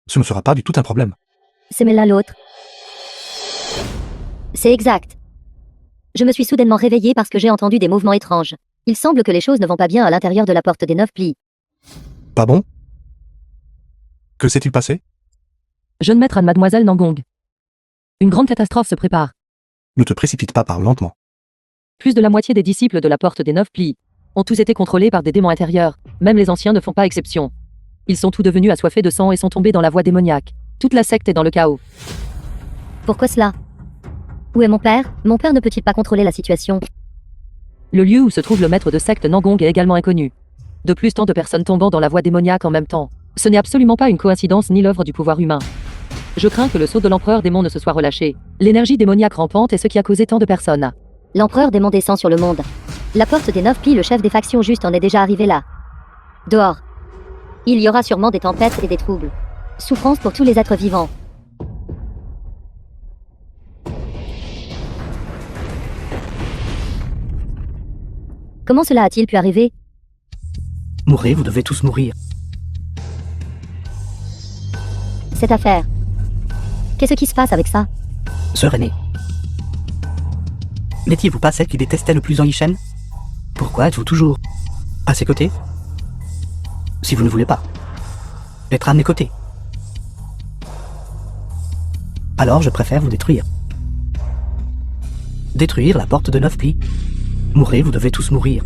Ce ne sera pas du tout un problème. C'est mais l'un l'autre. C'est exact. Je me suis soudainement réveillée parce que j'ai entendu des mouvements étranges. Il semble que les choses ne vont pas bien à l'intérieur de la porte des 9 plis. Pas bon? Que s'est-il passé? Jeune maître à mademoiselle Nangong. Une grande catastrophe se prépare. Ne te précipite pas, parle lentement. Plus de la moitié des disciples de la porte des 9 plis ont tous été contrôlés par des démons intérieurs. Même les anciens ne font pas exception. Ils sont tous devenus assoiffés de sang et sont tombés dans la voie démoniaque. Toute la secte est dans le chaos. Pourquoi cela? Où est mon père? Mon père ne peut-il pas contrôler la situation? Le lieu où se trouve le maître de secte Nangong est également inconnu. De plus, tant de personnes tombant dans la voie démoniaque en même temps. Ce n'est absolument pas une coïncidence ni l'œuvre du pouvoir humain. Je crains que le sceau de l'empereur démon ne se soit relâché. L'énergie démoniaque rampante est ce qui a causé tant de personnes. L'empereur démon descend sur le monde. La porte des 9 plis, le chef des factions juste en est déjà arrivé là. Dehors. Il y aura sûrement des tempêtes et des troubles. Souffrance pour tous les êtres vivants. Comment cela a-t-il pu arriver? Mourrez, vous devez tous mourir. Cette affaire. Qu'est-ce qui se passe avec ça? Sœur aînée. N'étiez-vous pas celle qui détestait le plus en Yishen? Pourquoi êtes-vous toujours à ses côtés? Si vous ne voulez pas être à mes côtés, alors je préfère vous détruire. Détruire la porte de 9 plis. Mourrez, vous devez tous mourir.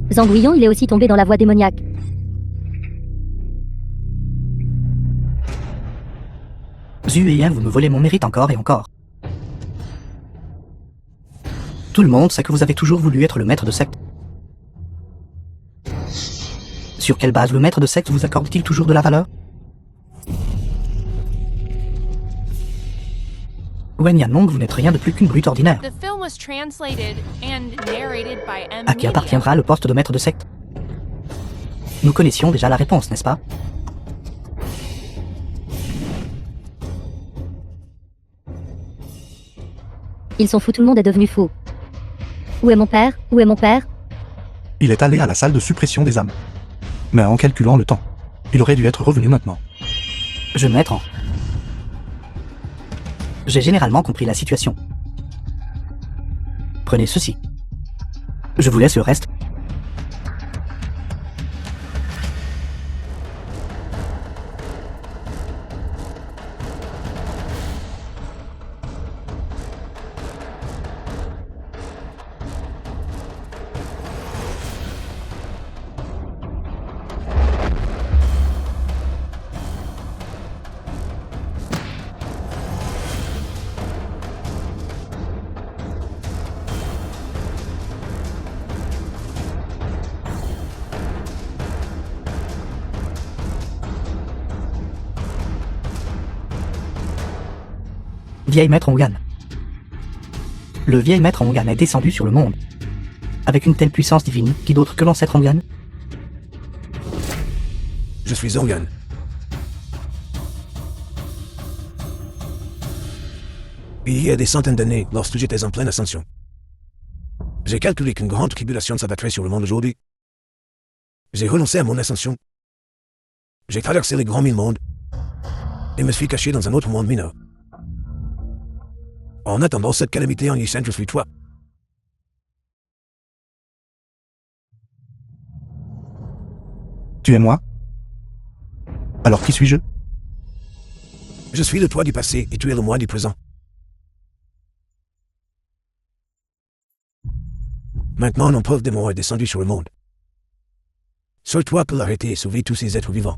Zanguillon, il est aussi tombé dans la voie démoniaque. Zhu et Yin, vous me volez mon mérite encore et encore. Tout le monde sait que vous avez toujours voulu être le maître de secte. Sur quelle base le maître de secte vous accorde-t-il toujours de la valeur? Wen Yanlong, vous n'êtes rien de plus qu'une brute ordinaire. The film was translated and narrated by M. À qui Media. appartiendra le poste de maître de secte? Nous connaissions déjà la réponse, n'est-ce pas? Ils sont fous, tout le monde est devenu fou. Où est mon père? Où est mon père? Il est allé à la salle de suppression des âmes. Mais en calculant le temps, il aurait dû être revenu maintenant. Je maître en... J'ai généralement compris la situation. Prenez ceci. Je vous laisse le reste. Vieil maître Ongan. Le vieil maître Ongan est descendu sur le monde. Avec une telle puissance divine, qui d'autre que l'ancêtre Ongan? Je suis Zongan. Il y a des centaines d'années, lorsque j'étais en pleine ascension, j'ai calculé qu'une grande tribulation s'abattrait sur le monde aujourd'hui. J'ai renoncé à mon ascension. J'ai traversé les grands mille mondes et me suis caché dans un autre monde mineur. En attendant cette calamité en Yishen, je suis toi. Tu es moi? Alors qui suis-je? Je suis le toi du passé et tu es le moi du présent. Maintenant, une preuve des morts est descendue sur le monde. Seul toi peux l'arrêter et sauver tous ces êtres vivants.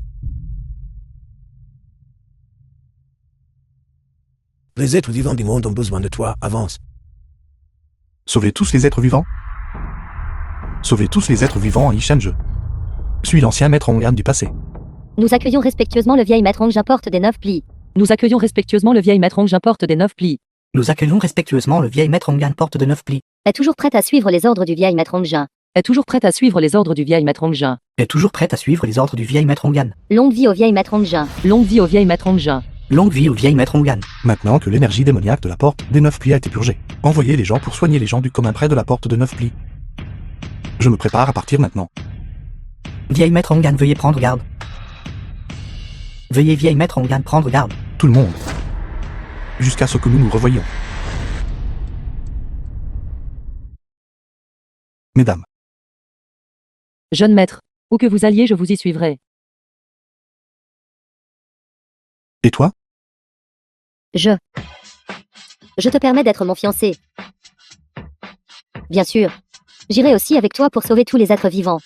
Les êtres vivants du monde ont besoin de toi, avance. Sauver tous les êtres vivants? Sauver tous les êtres vivants en Yishen, je suis l'ancien maître Ongan du passé. Nous accueillons respectueusement le vieil maître Ong porte des 9 plis. Nous accueillons respectueusement le vieil maître Ong porte des 9 plis. Nous accueillons respectueusement le vieil maître Ongan porte de 9 plis. Est toujours prête à suivre les ordres du vieil maître Ongjin. Est toujours prête à suivre les ordres du vieil maître Ongjin. Est toujours prête à suivre les ordres du vieil maître Ongan. Longue vie au vieil maître Ongjin. Longue vie au vieil maître Ongjin. Longue vie au vieil maître Ongan. Maintenant que l'énergie démoniaque de la porte des 9 plis a été purgée, envoyez les gens pour soigner les gens du commun près de la porte de 9 plis. Je me prépare à partir maintenant. Vieil maître Ongan, veuillez prendre garde. Veuillez vieil maître Ongan prendre garde. Tout le monde. Jusqu'à ce que nous nous revoyions. Mesdames, Jeune maître, où que vous alliez, je vous y suivrai. et toi? Je te permets d'être mon fiancé. Bien sûr. J'irai aussi avec toi pour sauver tous les êtres vivants.